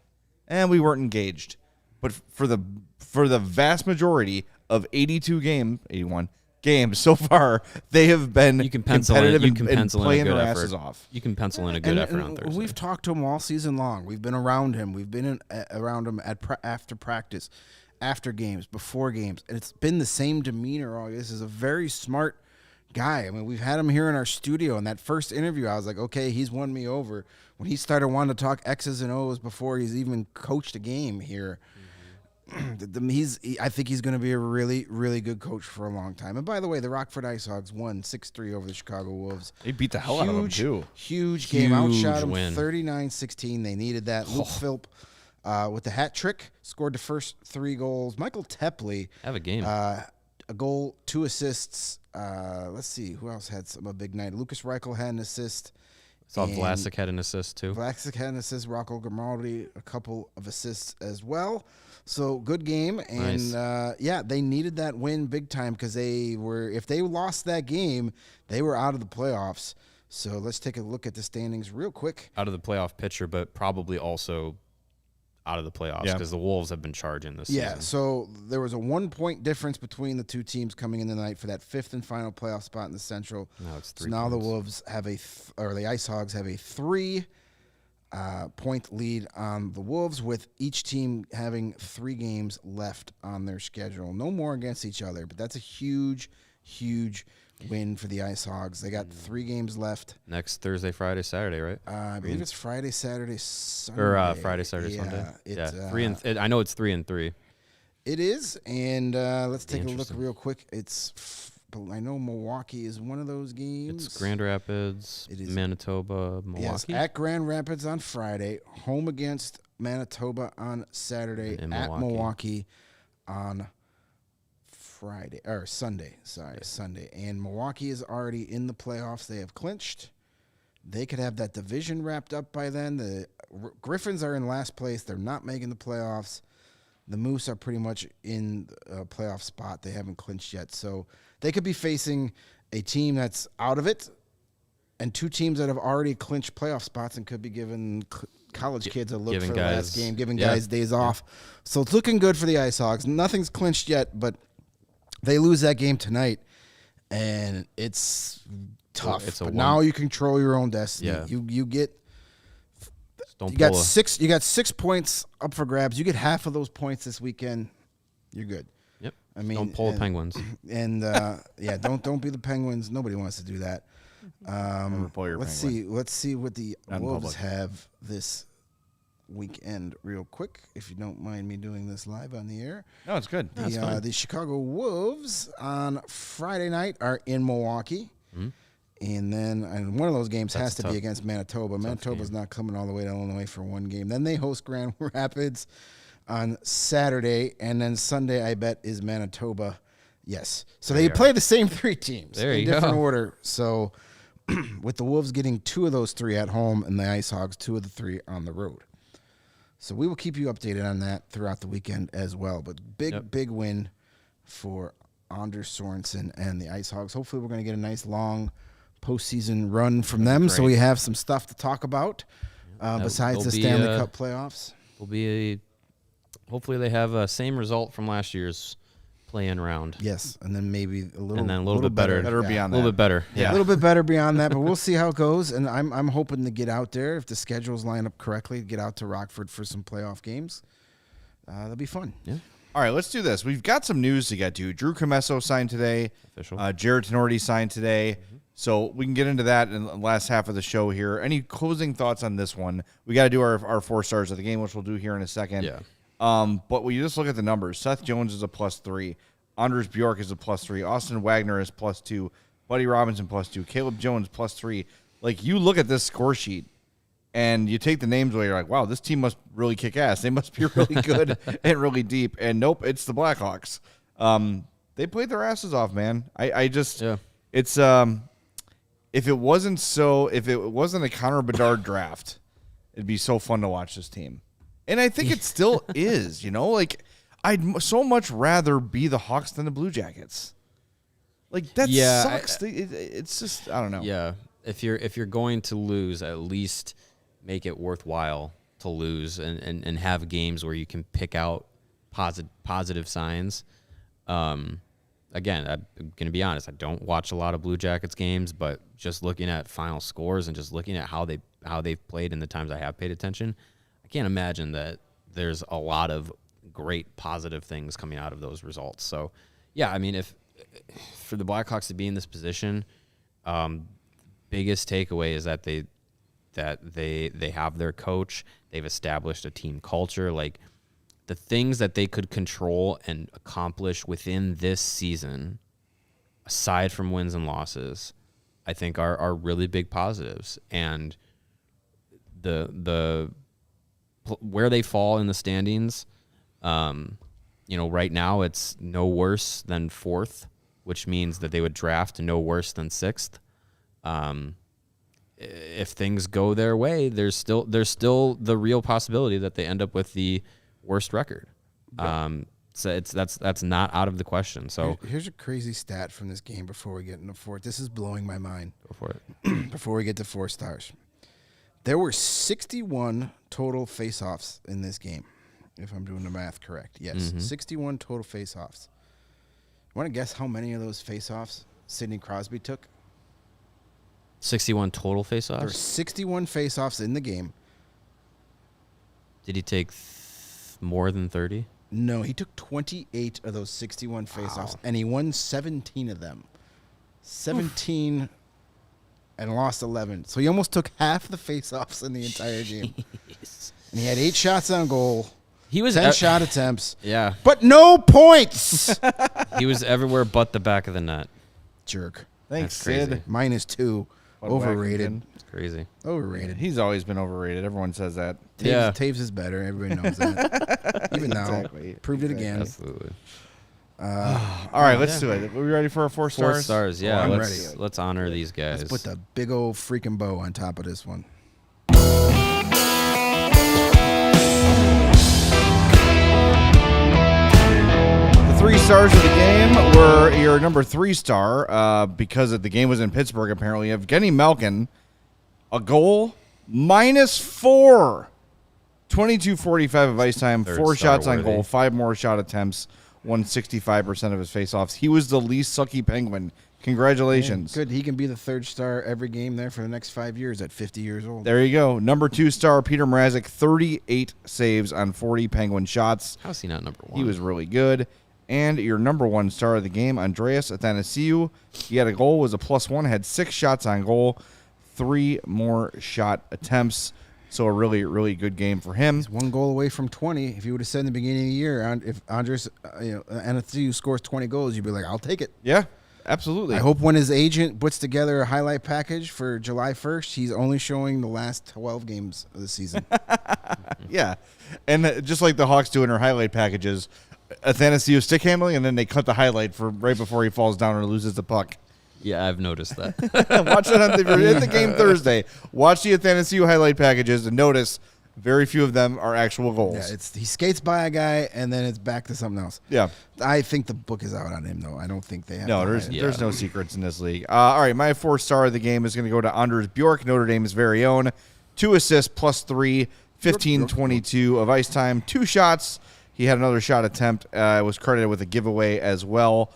[SPEAKER 1] and we weren't engaged. But for the vast majority of 81 games so far, they have been competitive and playing their asses off.
[SPEAKER 2] You can pencil in a good effort on Thursday.
[SPEAKER 3] We've talked to him all season long. We've been around him. We've been around him after practice, after games, before games. And it's been the same demeanor. This is a very smart guy. I mean, we've had him here in our studio. In that first interview, I was like, okay, he's won me over. When he started wanting to talk X's and O's before he's even coached a game here, I think he's going to be a really, really good coach for a long time. And by the way, the Rockford Ice Hogs won 6-3 over the Chicago Wolves.
[SPEAKER 1] They beat the hell out of them, too.
[SPEAKER 3] Huge game. Outshot them 39-16. They needed that. Luke Philp with the hat trick scored the first 3 goals. Michael Tepley
[SPEAKER 2] have a game.
[SPEAKER 3] a goal, 2 assists. Let's see who else had a big night. Lucas Reichel had an assist.
[SPEAKER 2] Saw
[SPEAKER 3] and
[SPEAKER 2] Vlasic had an assist too.
[SPEAKER 3] Vlasic had an assist. Rocco Grimaldi a couple of assists as well. So good game, and
[SPEAKER 2] Nice.
[SPEAKER 3] they needed that win big time because if they lost that game, they were out of the playoffs. So let's take a look at the standings real quick.
[SPEAKER 2] Out of the playoff picture, but probably also out of the playoffs because the Wolves have been charging this season.
[SPEAKER 3] So there was a 1-point difference between the two teams coming in tonight for that 5th and final playoff spot in the Central.
[SPEAKER 2] Now it's 3
[SPEAKER 3] So now the
[SPEAKER 2] points.
[SPEAKER 3] Wolves have the Ice Hogs have a 3-point lead on the Wolves, with each team having 3 games left on their schedule. No more against each other, but that's a huge, huge win for the Ice Hogs. They got 3 games left.
[SPEAKER 2] Next Thursday, Friday, Saturday, right?
[SPEAKER 3] I believe it's Friday, Saturday, Sunday.
[SPEAKER 2] Or Friday, Saturday, Sunday. I know it's 3 and 3.
[SPEAKER 3] It is, and let's take a look
[SPEAKER 2] Interesting.
[SPEAKER 3] real quick. I know Milwaukee is one of those games.
[SPEAKER 2] It's Grand Rapids,
[SPEAKER 3] It is-
[SPEAKER 2] Manitoba,
[SPEAKER 3] Yes,
[SPEAKER 2] Milwaukee.
[SPEAKER 3] at Grand Rapids on Friday, home against Manitoba on Saturday,
[SPEAKER 2] And
[SPEAKER 3] at
[SPEAKER 2] Milwaukee.
[SPEAKER 3] Milwaukee on Sunday. Sunday. And Milwaukee is already in the playoffs. They have clinched. They could have that division wrapped up by then. The Griffins are in last place. They're not making the playoffs. The Moose are pretty much in a playoff spot. They haven't clinched yet. So they could be facing a team that's out of it and 2 teams that have already clinched playoff spots and could be giving college kids a look
[SPEAKER 2] giving
[SPEAKER 3] for the last
[SPEAKER 2] guys-
[SPEAKER 3] game, giving
[SPEAKER 2] yeah.
[SPEAKER 3] guys days off. So it's looking good for the Ice Hogs. Nothing's clinched yet, but they lose that game tonight, and it's tough.
[SPEAKER 2] It's a
[SPEAKER 3] but
[SPEAKER 2] one-
[SPEAKER 3] now you control your own destiny.
[SPEAKER 2] Yeah.
[SPEAKER 3] You get
[SPEAKER 2] Just don't
[SPEAKER 3] you got
[SPEAKER 2] pull a-
[SPEAKER 3] 6 you got 6 points up for grabs. You get half of those points this weekend, you're good.
[SPEAKER 2] Yep.
[SPEAKER 3] I mean,
[SPEAKER 2] Don't pull
[SPEAKER 3] and-
[SPEAKER 2] Penguins.
[SPEAKER 3] And don't be the Penguins. Nobody wants to do that.
[SPEAKER 1] Never pull your
[SPEAKER 3] Let's
[SPEAKER 1] Penguin.
[SPEAKER 3] see what the
[SPEAKER 1] Not in
[SPEAKER 3] Wolves
[SPEAKER 1] public.
[SPEAKER 3] have this weekend real quick, if you don't mind me doing this live on the air.
[SPEAKER 1] No, it's good.
[SPEAKER 3] The Chicago Wolves on Friday night are in Milwaukee. And then one of those games has to
[SPEAKER 2] a
[SPEAKER 3] be against Manitoba. Manitoba's not coming all the way to Illinois for one game. Then they host Grand Rapids on Saturday. And then Sunday, I bet, is Manitoba. Yes. So they play the same 3 teams
[SPEAKER 2] There
[SPEAKER 3] in
[SPEAKER 2] you
[SPEAKER 3] different
[SPEAKER 2] go.
[SPEAKER 3] order. So with the Wolves getting 2 of those 3 at home and the Ice Hogs 2 of the 3 on the road. So we will keep you updated on that throughout the weekend as well. But big win for Anders Sorensen and the Ice Hogs. Hopefully we're going to get a nice long postseason run from them, so we have some stuff to talk about besides
[SPEAKER 2] they'll
[SPEAKER 3] the
[SPEAKER 2] be,
[SPEAKER 3] Stanley Cup playoffs.
[SPEAKER 2] Hopefully they have a same result from last year's play-in round.
[SPEAKER 3] Yes, and then maybe a
[SPEAKER 2] little bit better.
[SPEAKER 1] Better beyond
[SPEAKER 2] A little bit better.
[SPEAKER 3] A little bit better beyond that, but we'll see how it goes. And I'm hoping to get out there if the schedules line up correctly. Get out to Rockford for some playoff games. That'll be fun.
[SPEAKER 2] Yeah.
[SPEAKER 1] All right, let's do this. We've got some news to get to. Drew Comesso signed today.
[SPEAKER 2] Official.
[SPEAKER 1] Jared Tenorti signed today. So we can get into that in the last half of the show here. Any closing thoughts on this one? We got to do our 4 stars of the game, which we'll do here in a second.
[SPEAKER 2] Yeah.
[SPEAKER 1] But when you just look at the numbers, Seth Jones is a +3. Anders Bjork is a +3. Austin Wagner is +2. Buddy Robinson +2. Caleb Jones +3. Like, you look at this score sheet, and you take the names away, you're like, wow, this team must really kick ass. They must be really good and really deep. And nope, it's the Blackhawks. They played their asses off, man. It's if it wasn't a Connor Bedard draft, it'd be so fun to watch this team. And I think it still is, like I'd so much rather be the Hawks than the Blue Jackets. Like that sucks. It's just, I don't know.
[SPEAKER 2] Yeah. If you're going to lose, at least make it worthwhile to lose and have games where you can pick out positive signs. Again, I'm going to be honest, I don't watch a lot of Blue Jackets games, but just looking at final scores and just looking at how they've played in the times I have paid attention, I can't imagine that there's a lot of great positive things coming out of those results. So, yeah, I mean, if for the Blackhawks to be in this position, biggest takeaway is that they have their coach, they've established a team culture, like the things that they could control and accomplish within this season, aside from wins and losses, I think are really big positives. And the where they fall in the standings, right now it's no worse than 4th, which means that they would draft no worse than 6th. If things go their way, there's still the real possibility that they end up with the worst record. So that's not out of the question. So
[SPEAKER 3] here's a crazy stat from this game before we get into 4. This is blowing my mind.
[SPEAKER 2] go for it.
[SPEAKER 3] Before we get to 4 stars, there were 61 total face-offs in this game, if I'm doing the math correct. Yes, 61 total face-offs. Want to guess how many of those face-offs Sidney Crosby took?
[SPEAKER 2] 61 total
[SPEAKER 3] There were
[SPEAKER 2] faceoffs.
[SPEAKER 3] 61 face-offs in the game.
[SPEAKER 2] Did he take more than 30?
[SPEAKER 3] No, he took 28 of those 61 face-offs, and he won 17 of them. 17 and lost 11. So he almost took half the face-offs in the entire game. And he had 8 shots on goal,
[SPEAKER 2] He was
[SPEAKER 3] 10 shot attempts,
[SPEAKER 2] Yeah,
[SPEAKER 3] but no points.
[SPEAKER 2] he was everywhere but the back of the net.
[SPEAKER 3] Jerk.
[SPEAKER 1] Thanks,
[SPEAKER 2] That's crazy.
[SPEAKER 1] Sid.
[SPEAKER 3] -2.
[SPEAKER 1] Bud
[SPEAKER 3] Overrated.
[SPEAKER 1] Wackington.
[SPEAKER 2] It's crazy.
[SPEAKER 3] Overrated.
[SPEAKER 1] He's always been overrated. Everyone says that.
[SPEAKER 3] Taves is better. Everybody knows that. Even now.
[SPEAKER 1] Exactly.
[SPEAKER 3] Proved it again.
[SPEAKER 2] Absolutely.
[SPEAKER 1] All right, let's do it. Are we ready for our 4 stars?
[SPEAKER 2] 4 stars. Yeah,
[SPEAKER 3] I'm
[SPEAKER 2] let's honor these guys.
[SPEAKER 3] Let's put the big old freaking bow on top of this one.
[SPEAKER 1] The 3 stars of the game were your number 3 star, because the game was in Pittsburgh, apparently. Evgeny Malkin, a goal, -4. 22:45 of ice time, 4
[SPEAKER 2] star
[SPEAKER 1] shots on
[SPEAKER 2] worthy.
[SPEAKER 1] goal, 5 more shot attempts, won 65% of his faceoffs. He was the least sucky Penguin. Congratulations.
[SPEAKER 3] Good. He can be the 3rd star every game there for the next 5 years at 50 years old.
[SPEAKER 1] There you go. Number 2 star, Peter Mrazek, 38 saves on 40 Penguin shots.
[SPEAKER 2] How's he not number 1?
[SPEAKER 1] He was really good. And your number 1 star of the game, Andreas Athanasiou. He had a goal, was a +1, had 6 shots on goal, 3 more shot attempts. So a really, really good game for him.
[SPEAKER 3] He's 1 goal away from 20. If you would have said in the beginning of the year, if Andres Anathiou scores 20 goals, you'd be like, I'll take it.
[SPEAKER 1] Yeah, absolutely.
[SPEAKER 3] I hope when his agent puts together a highlight package for July 1st, he's only showing the last 12 games of the season.
[SPEAKER 1] Yeah. And just like the Hawks do in their highlight packages, Athanasiou stick handling, and then they cut the highlight for right before he falls down or loses the puck.
[SPEAKER 2] Yeah, I've noticed that.
[SPEAKER 1] Watch it if you're at the game Thursday. Watch the Athanasiou highlight packages and notice very few of them are actual goals.
[SPEAKER 3] Yeah, he skates by a guy, and then it's back to something else.
[SPEAKER 1] Yeah.
[SPEAKER 3] I think the book is out on him, though. I don't think they have
[SPEAKER 1] No,
[SPEAKER 3] to
[SPEAKER 1] there's
[SPEAKER 3] hide it.
[SPEAKER 1] there's no secrets in this league. All right, my 4 star of the game is going to go to Anders Bjork, Notre Dame's very own. 2 assists, +3, 15:22 of ice time, 2 shots. He had another shot attempt. Was credited with a giveaway as well.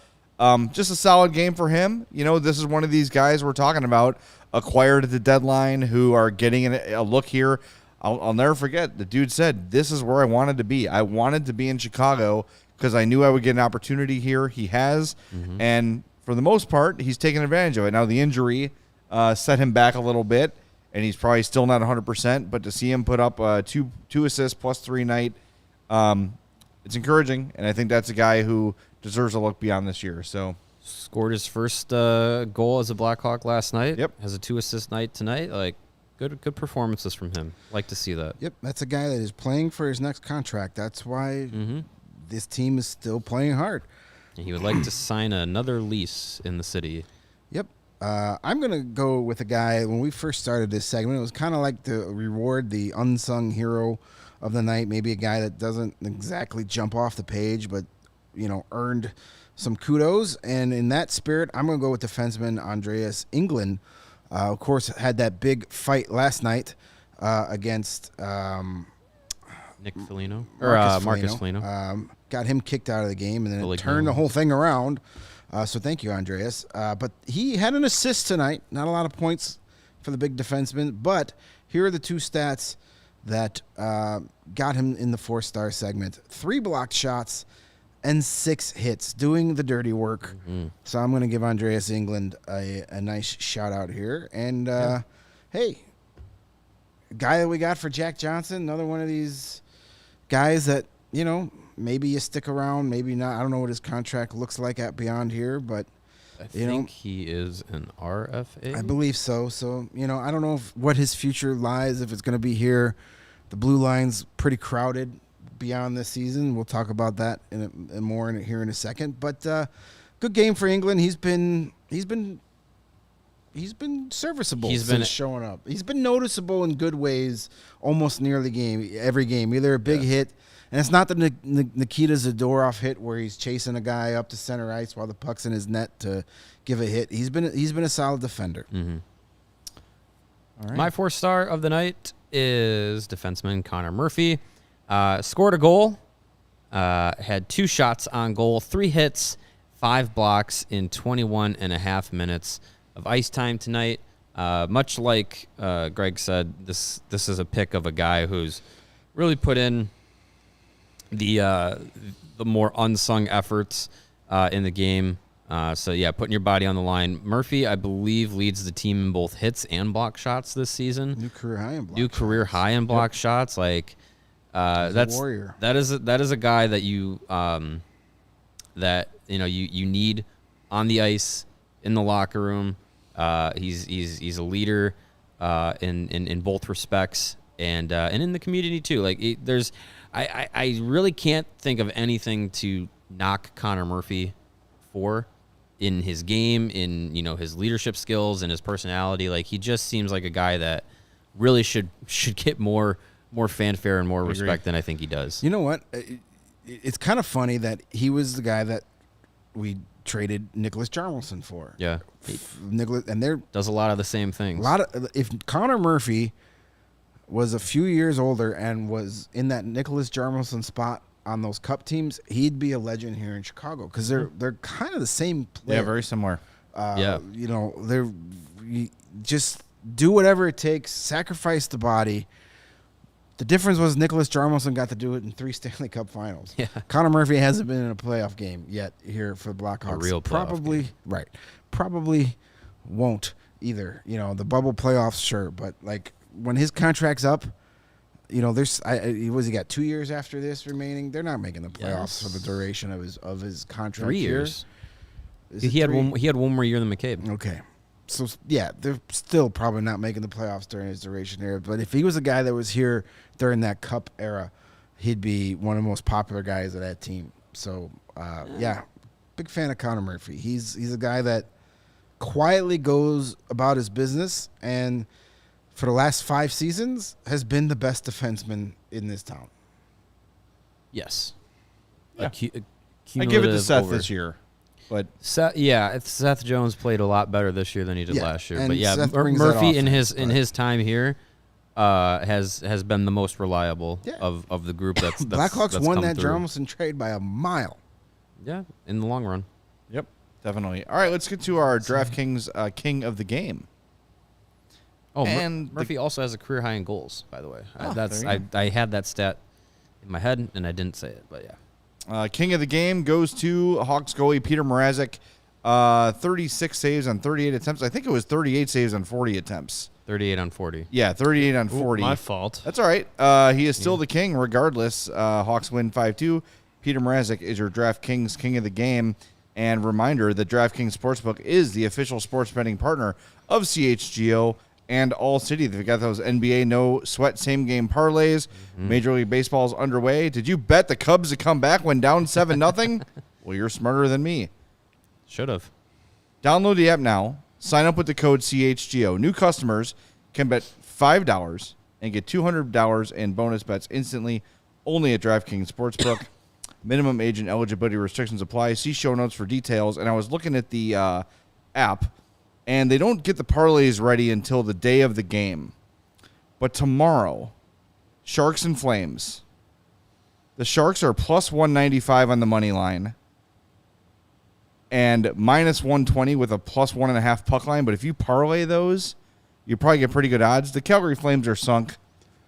[SPEAKER 1] Just a solid game for him. This is one of these guys we're talking about, acquired at the deadline, who are getting a look here. I'll never forget, the dude said, this is where I wanted to be. I wanted to be in Chicago because I knew I would get an opportunity here. He has, and for the most part, he's taken advantage of it. Now, the injury set him back a little bit, and he's probably still not 100%, but to see him put up two assists +3 night, it's encouraging, and I think that's a guy who deserves a look beyond this year. So
[SPEAKER 2] Scored his first goal as a Blackhawk last night.
[SPEAKER 1] Yep.
[SPEAKER 2] Has a 2-assist night tonight. Good performances from him. Like to see that.
[SPEAKER 3] Yep, that's a guy that is playing for his next contract. That's why this team is still playing hard.
[SPEAKER 2] And he would like to sign another lease in the city.
[SPEAKER 3] Yep. I'm going to go with a guy, when we first started this segment, it was kind of like to reward the unsung hero of the night, maybe a guy that doesn't exactly jump off the page, but, earned some kudos. And in that spirit, I'm going to go with defenseman Andreas England. Of course, had that big fight last night against
[SPEAKER 2] Nick Foligno?
[SPEAKER 3] Marcus
[SPEAKER 2] Foligno.
[SPEAKER 3] Got him kicked out of the game, and then it
[SPEAKER 2] Foligno.
[SPEAKER 3] turned the whole thing around. So thank you, Andreas. But he had an assist tonight. Not a lot of points for the big defenseman, but here are the 2 stats that got him in the 4-star segment. 3 blocked shots and 6 hits, doing the dirty work. So I'm going to give Andreas England a nice shout out here. And hey, guy that we got for Jack Johnson, another one of these guys that, maybe you stick around, maybe not. I don't know what his contract looks like at beyond here, but
[SPEAKER 2] I think he is an RFA.
[SPEAKER 3] I believe so. So, I don't know what his future lies, if it's going to be here. The blue line's pretty crowded. beyond this season. We'll talk about that here in a second. But good game for England. He's been serviceable.
[SPEAKER 2] He's
[SPEAKER 3] since
[SPEAKER 2] been
[SPEAKER 3] showing up. He's been noticeable in good ways almost nearly every game. Either a big hit, and it's not the Nikita Zadorov hit where he's chasing a guy up to center ice while the puck's in his net to give a hit. He's been a solid defender.
[SPEAKER 2] Mm-hmm.
[SPEAKER 1] All right.
[SPEAKER 2] My 4-star of the night is defenseman Connor Murphy. Scored a goal, had 2 shots on goal, 3 hits, 5 blocks in 21 and a half minutes of ice time tonight. Much like Greg said, this is a pick of a guy who's really put in the more unsung efforts in the game. So, yeah, putting your body on the line. Murphy, I believe, leads the team in both hits and block shots this season.
[SPEAKER 3] New career high in
[SPEAKER 2] block shots. Like, that's
[SPEAKER 3] a warrior.
[SPEAKER 2] That is a guy that you you need on the ice, in the locker room. He's a leader in both respects, and in the community too. Like, I really can't think of anything to knock Connor Murphy for in his game, in his leadership skills and his personality. Like, he just seems like a guy that really should get more fanfare and more respect than I think he does.
[SPEAKER 3] You know what? It's kind of funny that he was the guy that we traded Nicholas Jarmelson for.
[SPEAKER 2] Yeah,
[SPEAKER 3] Nicholas, and they're
[SPEAKER 2] does a lot of the same things.
[SPEAKER 3] If Connor Murphy was a few years older and was in that Nicholas Jarmelson spot on those cup teams, he'd be a legend here in Chicago because they're kind of the same player.
[SPEAKER 1] Yeah, very similar.
[SPEAKER 3] They're just do whatever it takes, sacrifice the body. The difference was Nicholas Jarmelson got to do it in 3 Stanley Cup Finals.
[SPEAKER 2] Yeah.
[SPEAKER 3] Connor Murphy hasn't been in a playoff game yet here for the Blackhawks.
[SPEAKER 2] A real playoff game.
[SPEAKER 3] Right. Probably won't either. The bubble playoffs, sure, but like when his contract's up, he got 2 years after this remaining. They're not making the playoffs for the duration of his contract.
[SPEAKER 2] 3 years.
[SPEAKER 3] He
[SPEAKER 2] had one more year than McCabe.
[SPEAKER 3] Okay. So, yeah, they're still probably not making the playoffs during his duration here. But if he was a guy that was here during that Cup era, he'd be one of the most popular guys of that team. So, big fan of Connor Murphy. He's a guy that quietly goes about his business and for the last 5 seasons has been the best defenseman in this town.
[SPEAKER 2] Yes.
[SPEAKER 1] Yeah. I give it to Seth this year. But
[SPEAKER 2] Seth Jones played a lot better this year than he did last year. But
[SPEAKER 3] Seth
[SPEAKER 2] Murphy in his time here has been the most reliable of the group. That's
[SPEAKER 3] Blackhawks won that
[SPEAKER 2] through.
[SPEAKER 3] Jarmelson trade by a mile.
[SPEAKER 2] Yeah, in the long run.
[SPEAKER 1] Yep, definitely. All right, let's get to our DraftKings King of the Game.
[SPEAKER 2] Oh, and Murphy also has a career high in goals, by the way. I had that stat in my head and I didn't say it, but yeah.
[SPEAKER 1] King of the game goes to Hawks goalie Peter Mrazek. 36 saves on 38 attempts. I think it was 38 saves on 40 attempts.
[SPEAKER 2] 38 on 40.
[SPEAKER 1] Yeah, 38 on 40.
[SPEAKER 4] My fault.
[SPEAKER 1] That's all right. He is still the king regardless. Hawks win 5-2. Peter Mrazek is your DraftKings King of the Game. And reminder that DraftKings Sportsbook is the official sports betting partner of CHGO and All City. They've got those NBA no-sweat same-game parlays. Mm-hmm. Major League Baseball's underway. Did you bet the Cubs to come back when down 7-0? Well, you're smarter than me.
[SPEAKER 2] Should have.
[SPEAKER 1] Download the app now. Sign up with the code CHGO. New customers can bet $5 and get $200 in bonus bets instantly only at DraftKings Sportsbook. Minimum age and eligibility restrictions apply. See show notes for details. And I was looking at the app, and they don't get the parlays ready until the day of the game. But tomorrow, Sharks and Flames. The Sharks are plus 195 on the money line and minus 120 with a plus 1.5 puck line. But if you parlay those, you probably get pretty good odds. The Calgary Flames are sunk.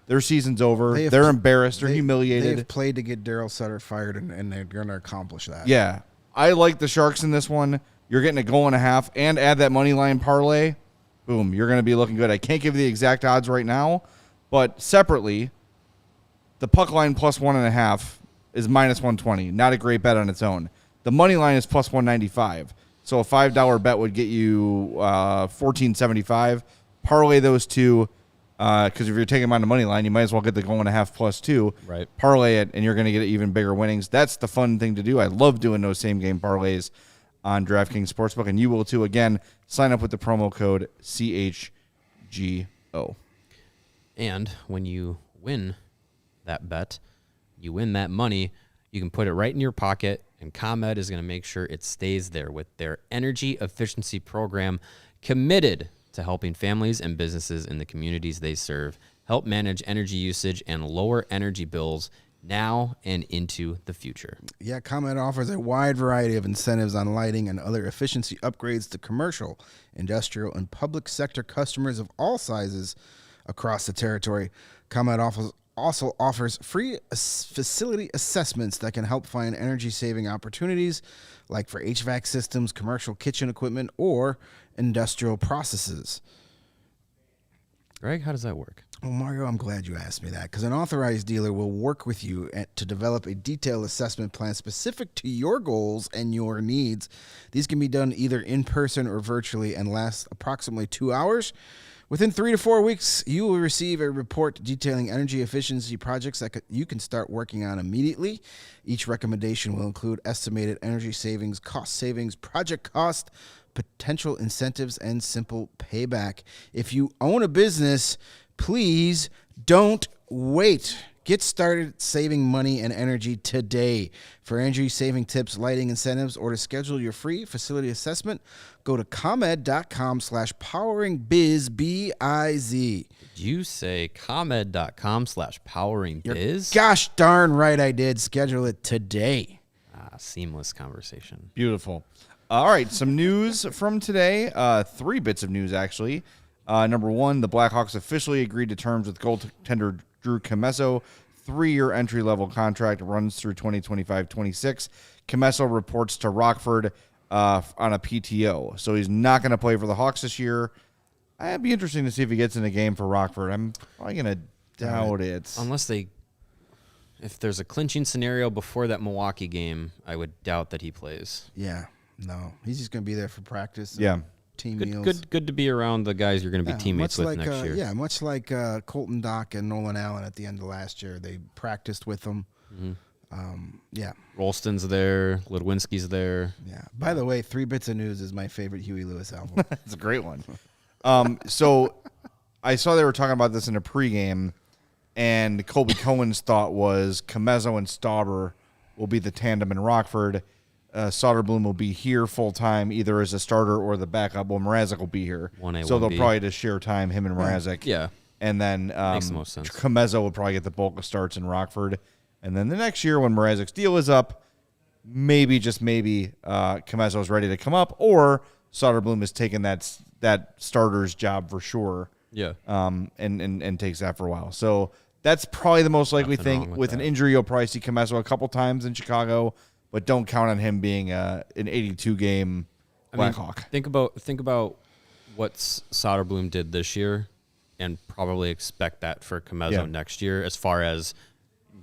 [SPEAKER 1] Their season's over. They're embarrassed. They're humiliated.
[SPEAKER 3] They've played to get Daryl Sutter fired, and they're going to accomplish that.
[SPEAKER 1] Yeah. I like the Sharks in this one. You're getting a goal and a half, and add that money line parlay. Boom, you're going to be looking good. I can't give you the exact odds right now, but separately, the puck line plus 1.5 is minus 120. Not a great bet on its own. The money line is plus 195. So a $5 bet would get you $14.75. Parlay those two, Because if you're taking him on the money line, you might as well get the goal and a half plus 2.
[SPEAKER 2] Right.
[SPEAKER 1] Parlay it, and you're going to get even bigger winnings. That's the fun thing to do. I love doing those same-game parlays on DraftKings Sportsbook, and you will too. Again, sign up with the promo code CHGO.
[SPEAKER 2] And when you win that bet, you win that money, you can put it right in your pocket, and ComEd is going to make sure it stays there with their energy efficiency program, committed to helping families and businesses in the communities they serve help manage energy usage and lower energy bills now and into the future.
[SPEAKER 3] Yeah, ComEd offers a wide variety of incentives on lighting and other efficiency upgrades to commercial, industrial, and public sector customers of all sizes across the territory. ComEd also offers free facility assessments that can help find energy-saving opportunities, like for HVAC systems, commercial kitchen equipment, or industrial processes.
[SPEAKER 2] Greg, how does that work?
[SPEAKER 3] Well, Mario, I'm glad you asked me that, because an authorized dealer will work with you to develop a detailed assessment plan specific to your goals and your needs. These can be done either in person or virtually and last approximately 2 hours. Within 3 to 4 weeks, you will receive a report detailing energy efficiency projects that you can start working on immediately. Each recommendation will include estimated energy savings, cost savings, project cost, potential incentives, and simple payback. If you own a business, please don't wait. Get started saving money and energy today. For energy-saving tips, lighting incentives, or to schedule your free facility assessment, go to ComEd.com/poweringbiz, B-I-Z.
[SPEAKER 2] Did you say ComEd.com/poweringbiz?
[SPEAKER 3] Gosh darn right I did. Schedule it today.
[SPEAKER 2] Seamless conversation.
[SPEAKER 1] Beautiful. All right, some news from today. 3 bits of news, actually. Number 1, the Blackhawks officially agreed to terms with goaltender Drew Commesso. 3-year entry-level contract runs through 2025-26. Commesso reports to Rockford on a PTO, so he's not going to play for the Hawks this year. It'd be interesting to see if he gets in a game for Rockford. I'm probably going to doubt it.
[SPEAKER 2] Unless if there's a clinching scenario before that Milwaukee game, I would doubt that he plays.
[SPEAKER 3] Yeah, no. He's just going to be there for practice.
[SPEAKER 1] Yeah.
[SPEAKER 3] Team meals.
[SPEAKER 2] Good to be around the guys you're going to be teammates with next year.
[SPEAKER 3] Yeah, much like Colton Dock and Nolan Allen at the end of last year. They practiced with them.
[SPEAKER 2] Mm-hmm.
[SPEAKER 3] Yeah.
[SPEAKER 2] Rolston's there. Ludwinski's there.
[SPEAKER 3] Yeah. By the way, 3 Bits of News is my favorite Huey Lewis album.
[SPEAKER 1] It's a great one. So I saw they were talking about this in a pregame, and Colby Cohen's thought was Commesso and Stauber will be the tandem in Rockford. Soderblom will be here full-time, either as a starter or the backup. Well, Mrazek will be here.
[SPEAKER 2] 1A,
[SPEAKER 1] so
[SPEAKER 2] 1B.
[SPEAKER 1] they'll probably just share time, him and Mrazek.
[SPEAKER 2] Yeah.
[SPEAKER 1] And then
[SPEAKER 2] Makes the most sense.
[SPEAKER 1] Commesso will probably get the bulk of starts in Rockford. And then the next year when Mrazek's deal is up, maybe, just maybe, Commesso is ready to come up, or Soderblom is taking that starter's job for sure.
[SPEAKER 2] Yeah.
[SPEAKER 1] And takes that for a while. So that's probably the most likely
[SPEAKER 2] Nothing wrong
[SPEAKER 1] thing.
[SPEAKER 2] with
[SPEAKER 1] With an
[SPEAKER 2] that.
[SPEAKER 1] injury, you'll probably see Commesso a couple times in Chicago, but don't count on him being an 82-game Blackhawk.
[SPEAKER 2] Think about what Soderblom did this year, and probably expect that for Commesso next year, as far as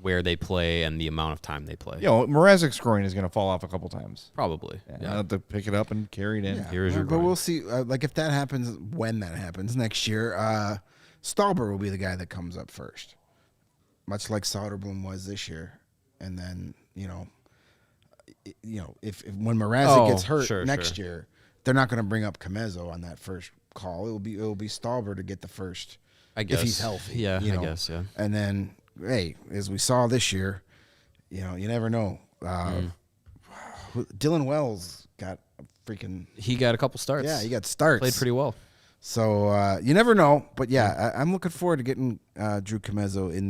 [SPEAKER 2] where they play and the amount of time they play.
[SPEAKER 1] Mrazek's groin is going to fall off a couple times.
[SPEAKER 2] Probably.
[SPEAKER 1] Yeah. I'll have to pick it up and carry it in.
[SPEAKER 3] Yeah.
[SPEAKER 2] Here's your
[SPEAKER 3] But
[SPEAKER 2] groin.
[SPEAKER 3] we'll see. If that happens, when that happens next year, Stauber will be the guy that comes up first, much like Soderblom was this year. And then, if when Mrazek gets hurt next year, they're not going to bring up Commesso on that first call. It will be Stauber to get the first,
[SPEAKER 2] I guess.
[SPEAKER 3] if he's healthy.
[SPEAKER 2] Yeah, I guess, yeah.
[SPEAKER 3] And then, hey, as we saw this year, you never know. Dylan Wells got a freaking.
[SPEAKER 2] He got a couple starts.
[SPEAKER 3] Yeah, he got starts.
[SPEAKER 2] Played pretty well.
[SPEAKER 3] So you never know, but I'm looking forward to getting Drew Commesso in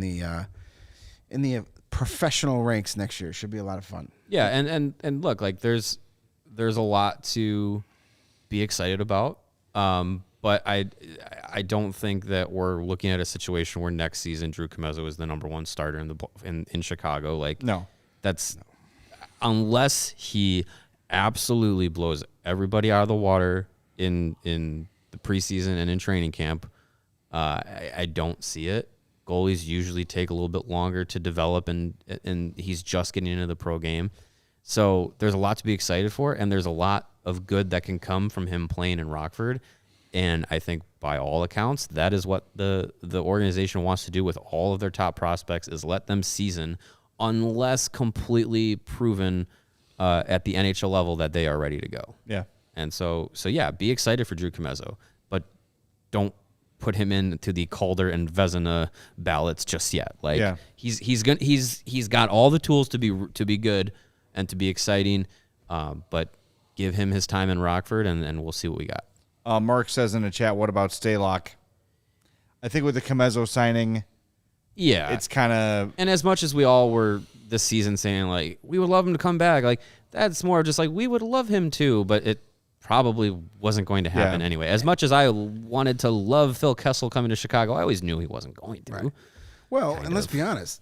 [SPEAKER 3] the professional ranks next year. Should be a lot of fun.
[SPEAKER 2] Yeah, and look, like there's a lot to be excited about. But I don't think that we're looking at a situation where next season Drew Commesso is the number 1 starter in Chicago. Like,
[SPEAKER 1] No.
[SPEAKER 2] that's unless he absolutely blows everybody out of the water in the preseason and in training camp. I don't see it. Goalies usually take a little bit longer to develop, and he's just getting into the pro game. So there's a lot to be excited for, and there's a lot of good that can come from him playing in Rockford. And I think by all accounts, that is what the organization wants to do with all of their top prospects, is let them season unless completely proven at the NHL level that they are ready to go.
[SPEAKER 1] Yeah.
[SPEAKER 2] And so yeah, be excited for Drew Commesso, but don't put him into the Calder and Vezina ballots just yet. Like he's got all the tools to be good and to be exciting, but give him his time in Rockford, and we'll see what we got.
[SPEAKER 1] Mark says in the chat, what about Stalock? I think with the Commesso signing,
[SPEAKER 2] yeah,
[SPEAKER 1] it's kind of...
[SPEAKER 2] And as much as we all were this season saying, like, we would love him to come back, like, that's more just like, we would love him too, but it probably wasn't going to happen anyway. As much as I wanted to love Phil Kessel coming to Chicago, I always knew he wasn't going to.
[SPEAKER 3] Right. Well, and let's be honest.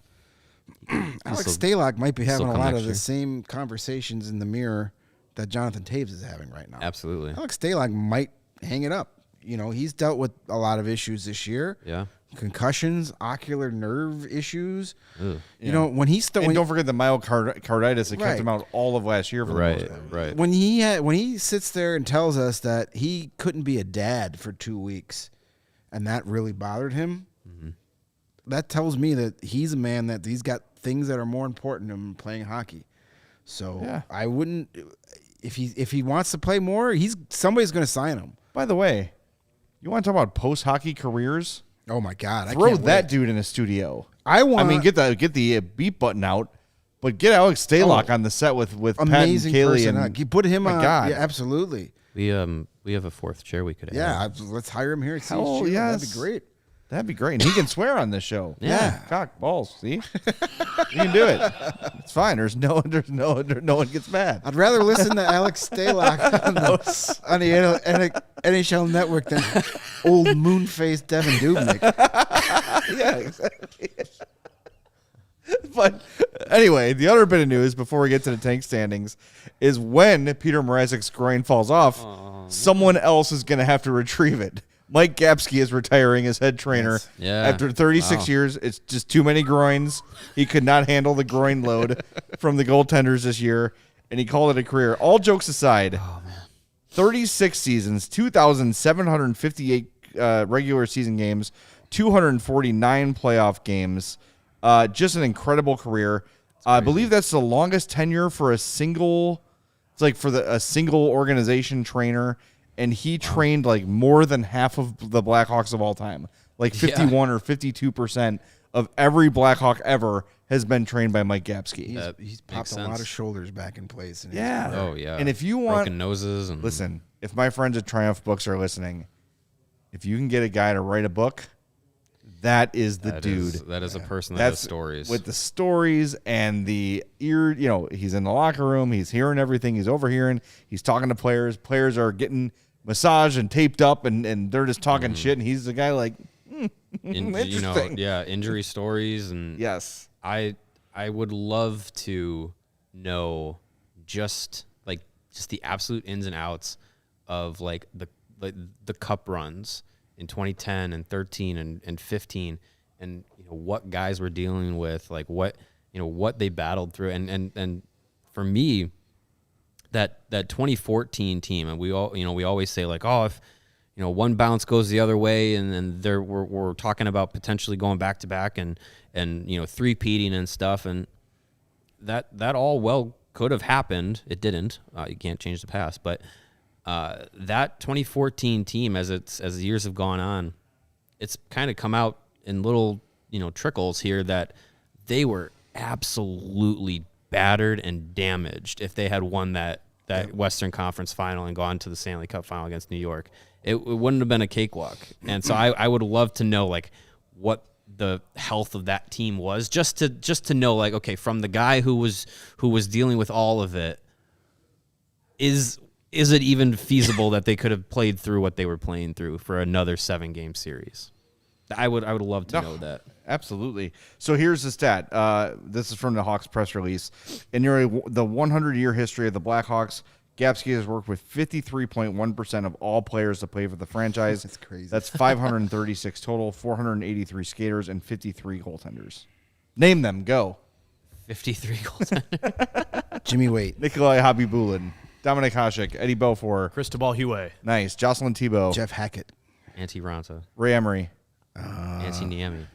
[SPEAKER 3] Alex Stalock might be having a lot of the same conversations in the mirror that Jonathan Taves is having right now.
[SPEAKER 2] Absolutely.
[SPEAKER 3] Alex Stalock might hang it up. You know, he's dealt with a lot of issues this year.
[SPEAKER 2] Yeah.
[SPEAKER 3] Concussions, ocular nerve issues.
[SPEAKER 2] Ugh.
[SPEAKER 3] You know, when he
[SPEAKER 1] and don't forget the myocarditis that kept him out all of last year. For the most part.
[SPEAKER 2] Right.
[SPEAKER 3] When he sits there and tells us that he couldn't be a dad for 2 weeks, and that really bothered him, that tells me that he's a man that he's got things that are more important to him than playing hockey. So I wouldn't, if he wants to play more, somebody's going to sign him.
[SPEAKER 1] By the way, you want to talk about post-hockey careers?
[SPEAKER 3] Oh my God!
[SPEAKER 1] Throw that dude in a studio.
[SPEAKER 3] I mean,
[SPEAKER 1] get the beat button out, but get Alex Stalock on the set with Pat and Kaylee and
[SPEAKER 3] you put him on.
[SPEAKER 1] God.
[SPEAKER 3] Yeah, absolutely.
[SPEAKER 2] We have a fourth chair we could have.
[SPEAKER 3] Yeah, let's hire him here at CHGO.
[SPEAKER 1] Yes.
[SPEAKER 3] That'd be great.
[SPEAKER 1] That'd be great. And he can swear on this show.
[SPEAKER 3] Yeah.
[SPEAKER 1] Cock balls. See? You can do it. It's fine. No one gets mad.
[SPEAKER 3] I'd rather listen to Alex Stalock on the NHL Network than old moon-faced Devin Dubnyk.
[SPEAKER 1] Yeah, exactly. But anyway, the other bit of news before we get to the tank standings is when Peter Mrazek's groin falls off, someone else is going to have to retrieve it. Mike Gapsky is retiring as head trainer after 36 years. It's just too many groins. He could not handle the groin load from the goaltenders this year, and he called it a career. All jokes aside, 36 seasons, 2,758 regular season games, 249 playoff games. Just an incredible career. I believe that's the longest tenure for a single. It's like for a single organization trainer. And he trained like more than half of the Blackhawks of all time. Like 51 or 52% of every Blackhawk ever has been trained by Mike Gapsky.
[SPEAKER 3] He's popped a lot of shoulders back in place.
[SPEAKER 2] Oh, yeah.
[SPEAKER 1] And if you want...
[SPEAKER 2] broken noses. And
[SPEAKER 1] listen, if my friends at Triumph Books are listening, if you can get a guy to write a book, that is the dude.
[SPEAKER 2] That is a person that has stories.
[SPEAKER 1] With the stories and the ear, he's in the locker room. He's hearing everything. He's overhearing. He's talking to players. Players are getting massaged and taped up, and they're just talking shit. And he's the guy like, interesting.
[SPEAKER 2] Injury stories. And
[SPEAKER 1] yes,
[SPEAKER 2] I would love to know just the absolute ins and outs of like the cup runs in 2010 and 13 and 15, and what guys were dealing with, like what they battled through, and for me, that 2014 team, and we always say like, oh, if one bounce goes the other way, and then we're talking about potentially going back to back and three-peating and stuff, and that all could have happened. It didn't. You can't change the past, but. That 2014 team, as the years have gone on, it's kind of come out in little trickles here that they were absolutely battered and damaged if they had won that Western Conference final and gone to the Stanley Cup final against New York. It wouldn't have been a cakewalk. And so I would love to know like what the health of that team was, just to know like, okay, from the guy who was dealing with all of it, is it even feasible that they could have played through what they were playing through for another 7-game series? I would love to know that.
[SPEAKER 1] Absolutely. So here's the stat. This is from the Hawks press release. In the 100-year history of the Blackhawks, Gapsky has worked with 53.1% of all players to play for the franchise.
[SPEAKER 3] That's crazy.
[SPEAKER 1] That's 536 total, 483 skaters, and 53 goaltenders. Name them. Go.
[SPEAKER 2] 53 goaltenders.
[SPEAKER 3] Jimmy Waite.
[SPEAKER 1] Nikolai Habibulin. Dominic Hasek, Eddie Belfour.
[SPEAKER 4] Cristobal Huey.
[SPEAKER 1] Nice. Jocelyn Thibault.
[SPEAKER 3] Jeff Hackett.
[SPEAKER 2] Auntie Ronta.
[SPEAKER 1] Ray Emery.
[SPEAKER 2] Auntie Niemi.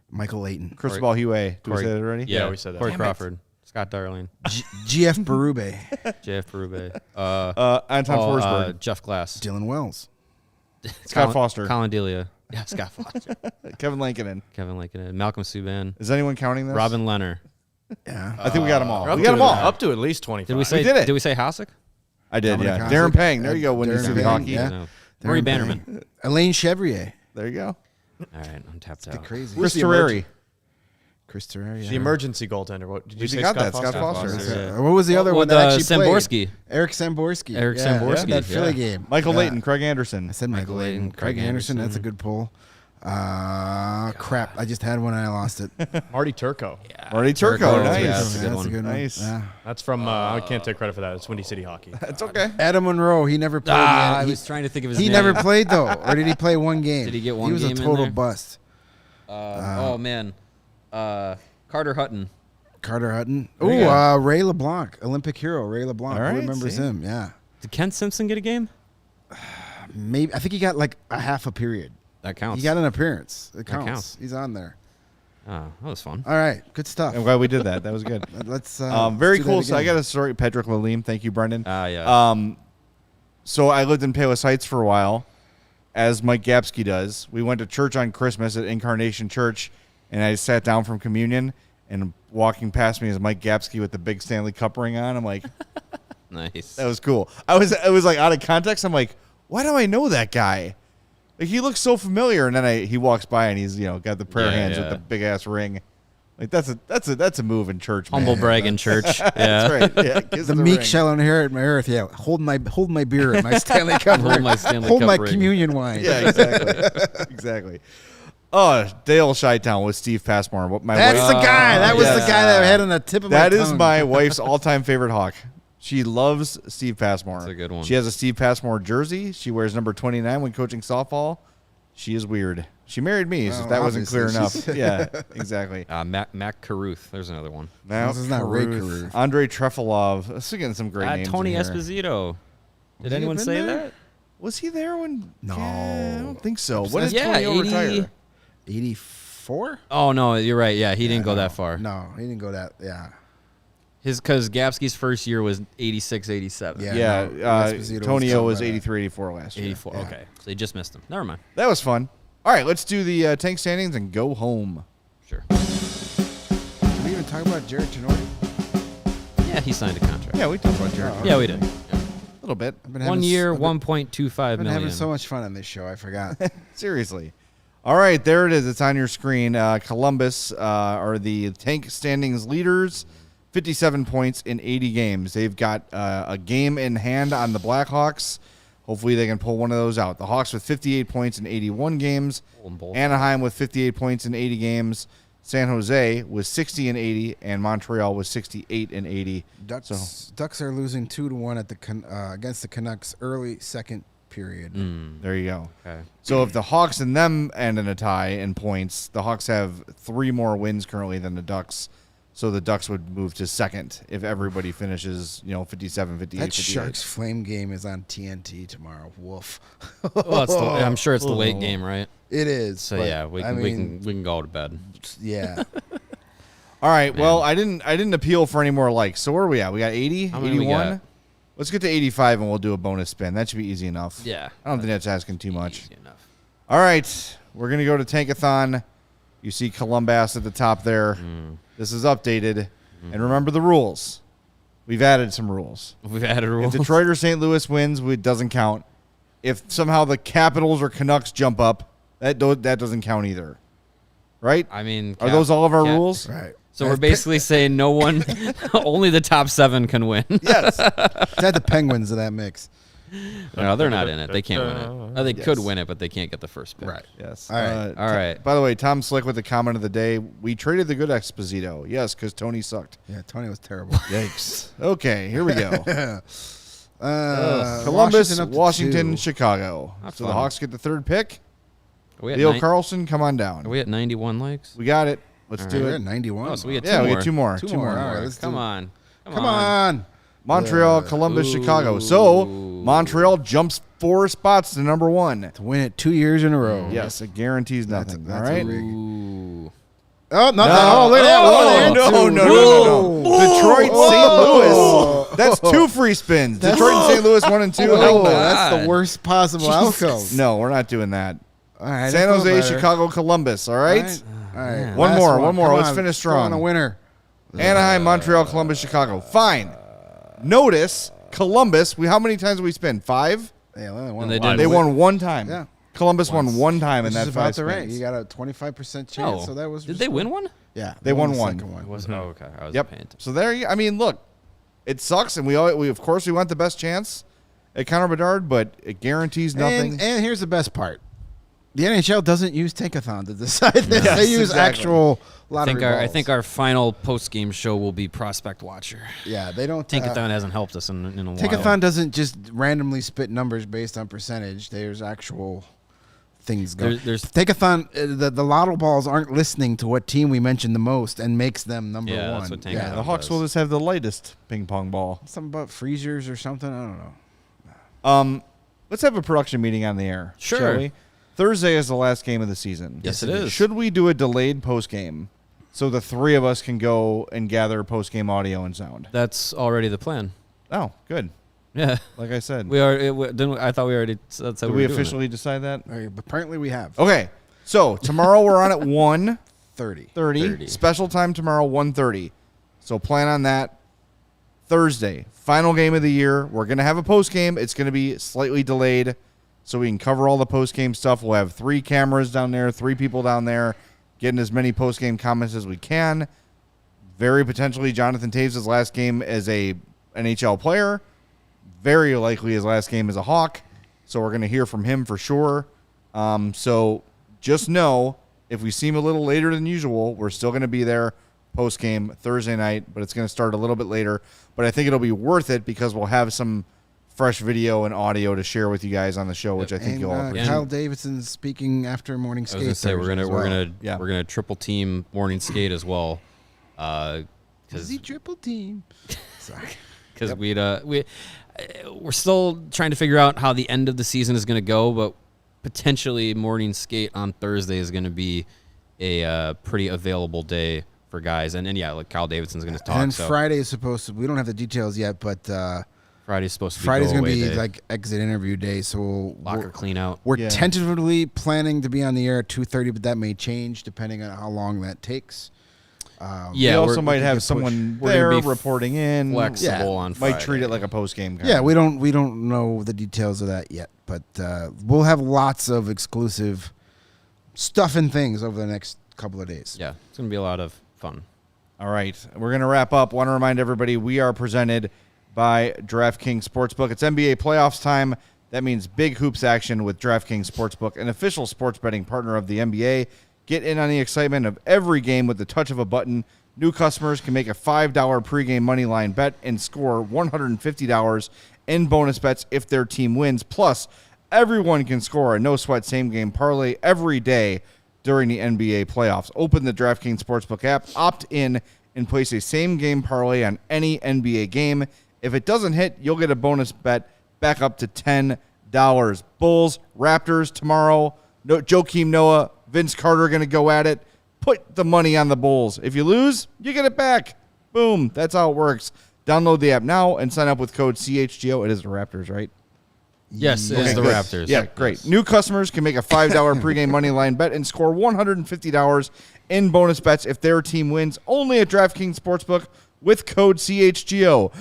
[SPEAKER 3] Michael Layton.
[SPEAKER 1] Cristobal Huey. Did we say that already?
[SPEAKER 4] Yeah, we said that.
[SPEAKER 2] Corey
[SPEAKER 4] Damn it.
[SPEAKER 2] Crawford. Scott Darling.
[SPEAKER 3] GF Berube.
[SPEAKER 2] JF Berube.
[SPEAKER 1] Anton Forsberg.
[SPEAKER 2] Jeff Glass.
[SPEAKER 3] Dylan Wells.
[SPEAKER 1] Scott Foster.
[SPEAKER 2] Colin Delia. Yeah, Scott Foster.
[SPEAKER 1] Kevin Lankinen.
[SPEAKER 2] Kevin Lincoln. Malcolm Subban.
[SPEAKER 1] Is anyone counting this?
[SPEAKER 2] Robin Leonard.
[SPEAKER 3] Yeah.
[SPEAKER 1] I think we got them all.
[SPEAKER 4] Up
[SPEAKER 1] We got them all.
[SPEAKER 4] Up to at least 25.
[SPEAKER 2] Did we say?
[SPEAKER 1] did it.
[SPEAKER 2] Did we say Hasek?
[SPEAKER 1] I did,
[SPEAKER 3] Dominic
[SPEAKER 1] yeah.
[SPEAKER 3] Hasek.
[SPEAKER 1] Darren Pang. There you go. When you
[SPEAKER 3] Darren
[SPEAKER 1] see the
[SPEAKER 3] Pang,
[SPEAKER 1] hockey.
[SPEAKER 3] yeah.
[SPEAKER 2] No.
[SPEAKER 3] Darren
[SPEAKER 2] Murray
[SPEAKER 3] Pang.
[SPEAKER 2] Bannerman.
[SPEAKER 3] Elaine Chevrier.
[SPEAKER 1] There you go.
[SPEAKER 2] All right, I'm tapped
[SPEAKER 3] The
[SPEAKER 2] out.
[SPEAKER 3] crazy.
[SPEAKER 1] Chris
[SPEAKER 4] the
[SPEAKER 1] Terreri.
[SPEAKER 3] Chris Terreri.
[SPEAKER 4] The emergency goaltender. What did you
[SPEAKER 1] We
[SPEAKER 4] say?
[SPEAKER 1] got
[SPEAKER 4] Scott
[SPEAKER 1] that, Scott
[SPEAKER 4] Foster?
[SPEAKER 1] Foster.
[SPEAKER 2] Yeah.
[SPEAKER 3] What was the other one
[SPEAKER 2] Well,
[SPEAKER 3] that actually played?
[SPEAKER 2] Samborski.
[SPEAKER 3] Eric Samborski.
[SPEAKER 2] Eric
[SPEAKER 3] Yeah,
[SPEAKER 2] Samborski,
[SPEAKER 3] That Philly
[SPEAKER 2] yeah.
[SPEAKER 3] game.
[SPEAKER 1] Michael
[SPEAKER 3] Yeah.
[SPEAKER 1] Layton. Craig Anderson.
[SPEAKER 3] I said Michael Layton. Craig Anderson. That's a good pull. Crap. I just had one and I lost it.
[SPEAKER 4] Marty Turco.
[SPEAKER 1] Marty Turco.
[SPEAKER 2] Turco,
[SPEAKER 1] Nice.
[SPEAKER 2] yeah. That's a good
[SPEAKER 3] That's
[SPEAKER 2] one.
[SPEAKER 3] a good one.
[SPEAKER 1] Nice.
[SPEAKER 3] Yeah.
[SPEAKER 4] That's from, I can't take credit for that. It's Windy City Hockey.
[SPEAKER 1] That's okay.
[SPEAKER 3] Adam Monroe. He never played.
[SPEAKER 2] I
[SPEAKER 3] He-
[SPEAKER 2] was trying to think of his
[SPEAKER 3] He
[SPEAKER 2] name.
[SPEAKER 3] never played though, or did he play one game?
[SPEAKER 2] Did he get one
[SPEAKER 3] He was
[SPEAKER 2] game
[SPEAKER 3] a
[SPEAKER 2] in
[SPEAKER 3] total
[SPEAKER 2] there?
[SPEAKER 3] bust.
[SPEAKER 2] Oh man, Carter Hutton.
[SPEAKER 3] Carter Hutton.
[SPEAKER 1] There you go.
[SPEAKER 3] Ray LeBlanc, Olympic hero. Ray LeBlanc.
[SPEAKER 1] All right,
[SPEAKER 3] Who remembers
[SPEAKER 1] see?
[SPEAKER 3] him? Yeah.
[SPEAKER 2] Did Kent Simpson get a game?
[SPEAKER 3] Maybe. I think he got like a half a period.
[SPEAKER 2] That counts.
[SPEAKER 3] He got an appearance. It counts.
[SPEAKER 2] counts.
[SPEAKER 3] He's on there.
[SPEAKER 2] Oh, that was fun.
[SPEAKER 3] All right. Good stuff.
[SPEAKER 1] I'm glad we did that. That was good.
[SPEAKER 3] Let's.
[SPEAKER 1] Very
[SPEAKER 3] do
[SPEAKER 1] cool.
[SPEAKER 3] that
[SPEAKER 1] So I
[SPEAKER 3] again.
[SPEAKER 1] got a story. Patrick Lalim. Thank you, Brendan.
[SPEAKER 2] Yeah.
[SPEAKER 1] So I lived in Palos Heights for a while, as Mike Gapsky does. We went to church on Christmas at Incarnation Church, and I sat down from communion, and walking past me is Mike Gapsky with the big Stanley Cup ring on. I'm like,
[SPEAKER 2] Nice.
[SPEAKER 1] that was cool. I was like out of context. I'm like, why do I know that guy? Like he looks so familiar, and then he walks by and he's got the prayer hands with the big ass ring. Like that's a move in church. Man.
[SPEAKER 2] Humble brag in church. Yeah.
[SPEAKER 1] That's right. Yeah, gives
[SPEAKER 3] The
[SPEAKER 1] it a
[SPEAKER 3] meek
[SPEAKER 1] ring.
[SPEAKER 3] shall inherit my earth. Yeah, hold my beer and my Stanley Cup.
[SPEAKER 2] Hold
[SPEAKER 3] ring.
[SPEAKER 2] my Stanley
[SPEAKER 3] Hold
[SPEAKER 2] Cup
[SPEAKER 3] my
[SPEAKER 2] ring.
[SPEAKER 3] communion wine.
[SPEAKER 1] Yeah, exactly. Exactly. Oh, Dale Chi-Town with Steve Passmore. What my
[SPEAKER 3] That's
[SPEAKER 1] wife,
[SPEAKER 3] the guy. That was
[SPEAKER 1] yes.
[SPEAKER 3] the guy that I had on the tip of my
[SPEAKER 1] That
[SPEAKER 3] tongue.
[SPEAKER 1] is my wife's all-time favorite Hawk. She loves Steve Passmore.
[SPEAKER 2] That's a good one.
[SPEAKER 1] She has a Steve Passmore jersey. She wears number 29 when coaching softball. She is weird. She married me, so
[SPEAKER 3] Well,
[SPEAKER 1] that wasn't clear
[SPEAKER 3] obviously.
[SPEAKER 1] enough. Yeah, exactly.
[SPEAKER 2] Mac Carruth. There's another one.
[SPEAKER 1] Now,
[SPEAKER 3] This is not Ray
[SPEAKER 1] Carruth.
[SPEAKER 3] Carruth.
[SPEAKER 1] Andre Trefilov. Let's get some great names.
[SPEAKER 2] Tony
[SPEAKER 1] in here.
[SPEAKER 2] Esposito. Did
[SPEAKER 1] he
[SPEAKER 2] anyone
[SPEAKER 1] been
[SPEAKER 2] say
[SPEAKER 1] there?
[SPEAKER 2] that?
[SPEAKER 1] Was he there when?
[SPEAKER 3] No.
[SPEAKER 1] Yeah, I don't think so. When did
[SPEAKER 2] Yeah,
[SPEAKER 1] Tony
[SPEAKER 2] 80
[SPEAKER 1] retire?
[SPEAKER 3] 84.
[SPEAKER 2] Oh no, you're right. Yeah, he didn't go that far.
[SPEAKER 3] No, he didn't go that. Yeah.
[SPEAKER 2] Because Gapsky's first year was 86, 87.
[SPEAKER 3] Yeah.
[SPEAKER 1] Yeah,
[SPEAKER 3] no, Esposito
[SPEAKER 1] Tonio was
[SPEAKER 3] so bad.
[SPEAKER 1] 83, 84 last year.
[SPEAKER 2] 84.
[SPEAKER 3] Yeah.
[SPEAKER 2] Okay, so they just missed him. Never mind.
[SPEAKER 1] That was fun. All right, let's do the tank standings and go home.
[SPEAKER 2] Sure.
[SPEAKER 3] Did we even talk about Jared Tenori?
[SPEAKER 2] Yeah, he signed a contract.
[SPEAKER 1] Yeah, we talked about Jared.
[SPEAKER 2] Yeah, we did.
[SPEAKER 1] A little bit.
[SPEAKER 3] I've been
[SPEAKER 2] 1
[SPEAKER 3] having
[SPEAKER 2] year,
[SPEAKER 3] I've been-
[SPEAKER 2] 1.25
[SPEAKER 3] I've been
[SPEAKER 2] million.
[SPEAKER 3] having so much fun on this show. I forgot.
[SPEAKER 1] Seriously. All right, there it is. It's on your screen. Columbus are the tank standings leaders, 57 points in 80 games. They've got a game in hand on the Blackhawks. Hopefully they can pull one of those out. The Hawks with 58 points in 81 games.
[SPEAKER 2] Pulling both.
[SPEAKER 1] Anaheim with 58 points in 80 games. San Jose with 60 and 80, and Montreal with 68 and 80.
[SPEAKER 3] Ducks are losing 2-1 at the against the Canucks early second period.
[SPEAKER 1] There you go.
[SPEAKER 2] Okay.
[SPEAKER 1] So if the Hawks and them end in a tie in points, the Hawks have 3 more wins currently than the Ducks. So the Ducks would move to second if everybody finishes, 57, 58,
[SPEAKER 3] That
[SPEAKER 1] 58.
[SPEAKER 3] Sharks Flame game is on TNT tomorrow. Woof.
[SPEAKER 2] Well, I'm sure it's the late game, right?
[SPEAKER 3] It is.
[SPEAKER 2] So
[SPEAKER 3] but,
[SPEAKER 2] yeah, we
[SPEAKER 3] I mean,
[SPEAKER 2] can go to bed.
[SPEAKER 3] Yeah.
[SPEAKER 1] All right. Well, I didn't appeal for any more likes. So where are we at? We got 80,
[SPEAKER 2] How many we
[SPEAKER 1] 81.
[SPEAKER 2] got?
[SPEAKER 1] Let's get to 85 and we'll do a bonus spin. That should be easy enough.
[SPEAKER 2] Yeah.
[SPEAKER 1] I don't think that's asking too much.
[SPEAKER 2] Easy enough.
[SPEAKER 1] All right. We're going to go to Tankathon. You see Columbus at the top there. This is updated. And remember the rules. We've added some rules.
[SPEAKER 2] We've added
[SPEAKER 1] If
[SPEAKER 2] rules.
[SPEAKER 1] Detroit or St. Louis wins, it doesn't count. If somehow the Capitals or Canucks jump up, that doesn't count either. Right?
[SPEAKER 2] I mean,
[SPEAKER 1] Are those all of our rules?
[SPEAKER 3] Right.
[SPEAKER 2] So we're basically saying no one, only the top 7 can win.
[SPEAKER 1] Yes.
[SPEAKER 3] Let's add the Penguins to that mix.
[SPEAKER 2] No, they're not in it. They can't win it. Oh, they could
[SPEAKER 1] Yes.
[SPEAKER 2] win it, but they can't get the first pick.
[SPEAKER 3] Right.
[SPEAKER 1] Yes.
[SPEAKER 3] All right.
[SPEAKER 2] All right.
[SPEAKER 1] By the way, Tom Slick with the comment of the day. We traded the good Exposito. Yes, because Tony sucked.
[SPEAKER 3] Yeah, Tony was terrible.
[SPEAKER 1] Yikes. Okay, here we go.
[SPEAKER 3] Columbus,
[SPEAKER 1] Columbus,
[SPEAKER 3] up to
[SPEAKER 1] Washington,
[SPEAKER 3] 2.
[SPEAKER 1] Chicago.
[SPEAKER 2] Not
[SPEAKER 1] So the
[SPEAKER 2] fun.
[SPEAKER 1] Hawks get the third pick.
[SPEAKER 2] Are we at,
[SPEAKER 1] Leo Carlson, come on down.
[SPEAKER 2] are we at 91 likes?
[SPEAKER 1] We got it. Let's
[SPEAKER 2] All
[SPEAKER 1] do
[SPEAKER 3] We're
[SPEAKER 1] it.
[SPEAKER 3] at 91.
[SPEAKER 2] Oh, so we get
[SPEAKER 1] Yeah,
[SPEAKER 2] two
[SPEAKER 1] we
[SPEAKER 2] more.
[SPEAKER 1] get two more.
[SPEAKER 3] Two more. All right, let's
[SPEAKER 2] Come
[SPEAKER 3] do it.
[SPEAKER 2] on.
[SPEAKER 3] Come on.
[SPEAKER 1] Montreal, Columbus, Chicago. So Montreal jumps 4 spots to number 1.
[SPEAKER 3] To win it 2 years in a row.
[SPEAKER 1] Yes, it guarantees nothing.
[SPEAKER 3] That's
[SPEAKER 1] all right.
[SPEAKER 2] Ooh.
[SPEAKER 3] Oh, no.
[SPEAKER 1] No,
[SPEAKER 3] Look at that.
[SPEAKER 1] no. Detroit, St. Louis. That's 2 free spins. Detroit and St. Louis 1 and 2. Hell no.
[SPEAKER 3] That's the worst possible outcome.
[SPEAKER 1] No, we're not doing that.
[SPEAKER 3] All right,
[SPEAKER 1] San
[SPEAKER 3] I feel
[SPEAKER 1] Jose,
[SPEAKER 3] better.
[SPEAKER 1] Chicago, Columbus. All right.
[SPEAKER 3] All right.
[SPEAKER 1] One
[SPEAKER 3] Last
[SPEAKER 1] more.
[SPEAKER 3] Come
[SPEAKER 1] Let's
[SPEAKER 3] on,
[SPEAKER 1] finish
[SPEAKER 3] throw in
[SPEAKER 1] strong.
[SPEAKER 3] a winner.
[SPEAKER 1] Anaheim, Montreal, Columbus, Chicago. Fine. Notice Columbus. How many times did we spin? 5.
[SPEAKER 3] Yeah, well,
[SPEAKER 2] And they
[SPEAKER 3] one.
[SPEAKER 2] did.
[SPEAKER 1] They won 1 time.
[SPEAKER 3] Yeah.
[SPEAKER 1] Columbus won 1 time in
[SPEAKER 3] This
[SPEAKER 1] that
[SPEAKER 3] is
[SPEAKER 1] 5
[SPEAKER 3] about the rate.
[SPEAKER 1] spins.
[SPEAKER 3] You got a 25% chance.
[SPEAKER 2] No.
[SPEAKER 3] So that was.
[SPEAKER 2] Did they win one?
[SPEAKER 3] Yeah,
[SPEAKER 1] They won
[SPEAKER 3] the
[SPEAKER 1] one.
[SPEAKER 3] second one.
[SPEAKER 2] Was okay. I was
[SPEAKER 1] Yep.
[SPEAKER 2] paying attention.
[SPEAKER 1] So there you. I mean, look, it sucks, and we of course we want the best chance at Connor Bedard, but it guarantees nothing.
[SPEAKER 3] And here's the best part: the NHL doesn't use Tankathon to decide this.
[SPEAKER 1] Yes,
[SPEAKER 3] They use
[SPEAKER 1] exactly.
[SPEAKER 3] actual
[SPEAKER 2] I
[SPEAKER 3] lottery
[SPEAKER 2] think
[SPEAKER 3] balls.
[SPEAKER 2] our final post game show will be Prospect Watcher.
[SPEAKER 3] Yeah, they don't.
[SPEAKER 2] Tankathon hasn't helped us in a while.
[SPEAKER 3] Tankathon doesn't just randomly spit numbers based on percentage. There's actual things going.
[SPEAKER 2] There's
[SPEAKER 3] Tankathon, the lotto balls aren't listening to what team we mentioned the most and makes them number
[SPEAKER 2] Yeah,
[SPEAKER 3] one.
[SPEAKER 2] that's what Tankathon
[SPEAKER 1] Yeah, the Hawks
[SPEAKER 2] does.
[SPEAKER 1] will just have the lightest ping pong ball.
[SPEAKER 3] Something about freezers or something. I don't know.
[SPEAKER 1] Let's have a production meeting on the air.
[SPEAKER 2] Sure.
[SPEAKER 1] Shall we? Thursday is the last game of the season.
[SPEAKER 2] Yes, it is.
[SPEAKER 1] Should we do a delayed post game so the 3 of us can go and gather post game audio and sound?
[SPEAKER 2] That's already the plan.
[SPEAKER 1] Oh, good.
[SPEAKER 2] Yeah,
[SPEAKER 1] Like I said.
[SPEAKER 2] we are. I thought we already said
[SPEAKER 1] Did
[SPEAKER 2] we
[SPEAKER 1] we
[SPEAKER 2] were doing it.
[SPEAKER 1] officially decide that?
[SPEAKER 3] Apparently we have.
[SPEAKER 1] Okay. So tomorrow we're on at 1:30.
[SPEAKER 3] 30.
[SPEAKER 1] Special time tomorrow, 1:30. So plan on that. Thursday, final game of the year. We're going to have a post game. It's going to be slightly delayed so we can cover all the post game stuff. We'll have 3 cameras down there, 3 people down there, getting as many post game comments as we can. Very potentially Jonathan Taves' last game as a NHL player. Very likely his last game as a Hawk. So we're going to hear from him for sure. So just know, if we seem a little later than usual, we're still going to be there post-game Thursday night, but it's going to start a little bit later. But I think it'll be worth it because we'll have some fresh video and audio to share with you guys on the show, which I think
[SPEAKER 3] And
[SPEAKER 1] you'll appreciate.
[SPEAKER 3] Kyle Davidson's speaking after morning skate.
[SPEAKER 2] I was gonna say
[SPEAKER 3] Thursday as well.
[SPEAKER 2] we're gonna triple team morning skate as well,
[SPEAKER 3] Is
[SPEAKER 2] because
[SPEAKER 3] he triple team? Sorry.
[SPEAKER 2] we're still trying to figure out how the end of the season is gonna go, but potentially morning skate on Thursday is gonna be a pretty available day for guys, and yeah, like Kyle Davidson's gonna talk.
[SPEAKER 3] And
[SPEAKER 2] so
[SPEAKER 3] Friday is supposed to. We don't have the details yet, but
[SPEAKER 2] Friday's supposed to be
[SPEAKER 3] Friday's
[SPEAKER 2] going
[SPEAKER 3] going
[SPEAKER 2] to
[SPEAKER 3] to be like exit interview day. So
[SPEAKER 2] locker clean out.
[SPEAKER 3] we're
[SPEAKER 1] Yeah.
[SPEAKER 3] tentatively planning to be on the air at 2:30, but that may change depending on how long that takes.
[SPEAKER 2] Yeah,
[SPEAKER 1] we also
[SPEAKER 2] we're-
[SPEAKER 1] might
[SPEAKER 3] we
[SPEAKER 1] have
[SPEAKER 3] could
[SPEAKER 1] someone
[SPEAKER 2] We're
[SPEAKER 1] there
[SPEAKER 2] gonna be
[SPEAKER 1] reporting in.
[SPEAKER 2] flexible
[SPEAKER 3] Yeah.
[SPEAKER 2] on Friday.
[SPEAKER 1] Might treat it like a post game.
[SPEAKER 3] Yeah, we don't know the details of that yet, but we'll have lots of exclusive stuff and things over the next couple of days.
[SPEAKER 2] Yeah, it's gonna be a lot of fun.
[SPEAKER 1] All right, we're going to wrap up. Want to remind everybody we are presented by DraftKings Sportsbook. It's NBA playoffs time. That means big hoops action with DraftKings Sportsbook, an official sports betting partner of the NBA. Get in on the excitement of every game with the touch of a button. New customers can make a $5 pregame moneyline bet and score $150 in bonus bets if their team wins. Plus, everyone can score a no-sweat same-game parlay every day during the NBA playoffs. Open the DraftKings Sportsbook app, opt in, and place a same-game parlay on any NBA game. If it doesn't hit, you'll get a bonus bet back up to $10. Bulls, Raptors tomorrow. Joakim Noah, Vince Carter going to go at it. Put the money on the Bulls. If you lose, you get it back. Boom. That's how it works. Download the app now and sign up with code CHGO. It is the Raptors, right?
[SPEAKER 2] Yes, it's
[SPEAKER 1] Okay,
[SPEAKER 2] the
[SPEAKER 1] good.
[SPEAKER 2] Raptors.
[SPEAKER 1] Yeah, great. New customers can make a $5 pregame money line bet and score $150 in bonus bets if their team wins. Only at DraftKings Sportsbook with code CHGO.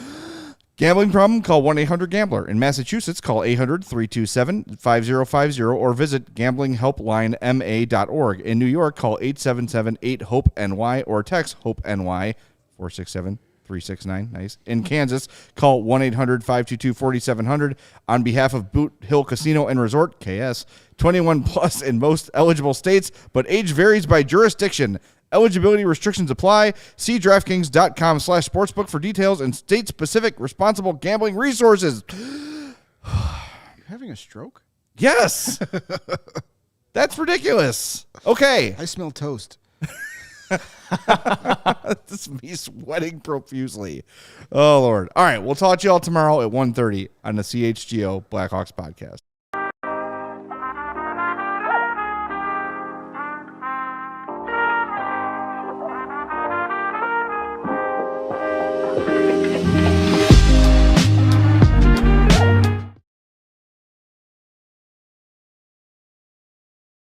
[SPEAKER 1] Gambling problem? Call 1-800-GAMBLER. In Massachusetts, call 800-327-5050 or visit gamblinghelplinema.org. In New York, call 877-8-HOPE-NY or text HOPE-NY 467-369. Nice. In Kansas, call 1-800-522-4700. On behalf of Boot Hill Casino and Resort, KS, 21 plus in most eligible states, but age varies by jurisdiction. Eligibility restrictions apply. See DraftKings.com/sportsbook for details and state-specific responsible gambling resources.
[SPEAKER 3] You having a stroke?
[SPEAKER 1] Yes. That's ridiculous. Okay.
[SPEAKER 3] I smell toast.
[SPEAKER 1] This is me sweating profusely. Oh, Lord. All right, we'll talk to you all tomorrow at 1:30 on the CHGO Blackhawks podcast.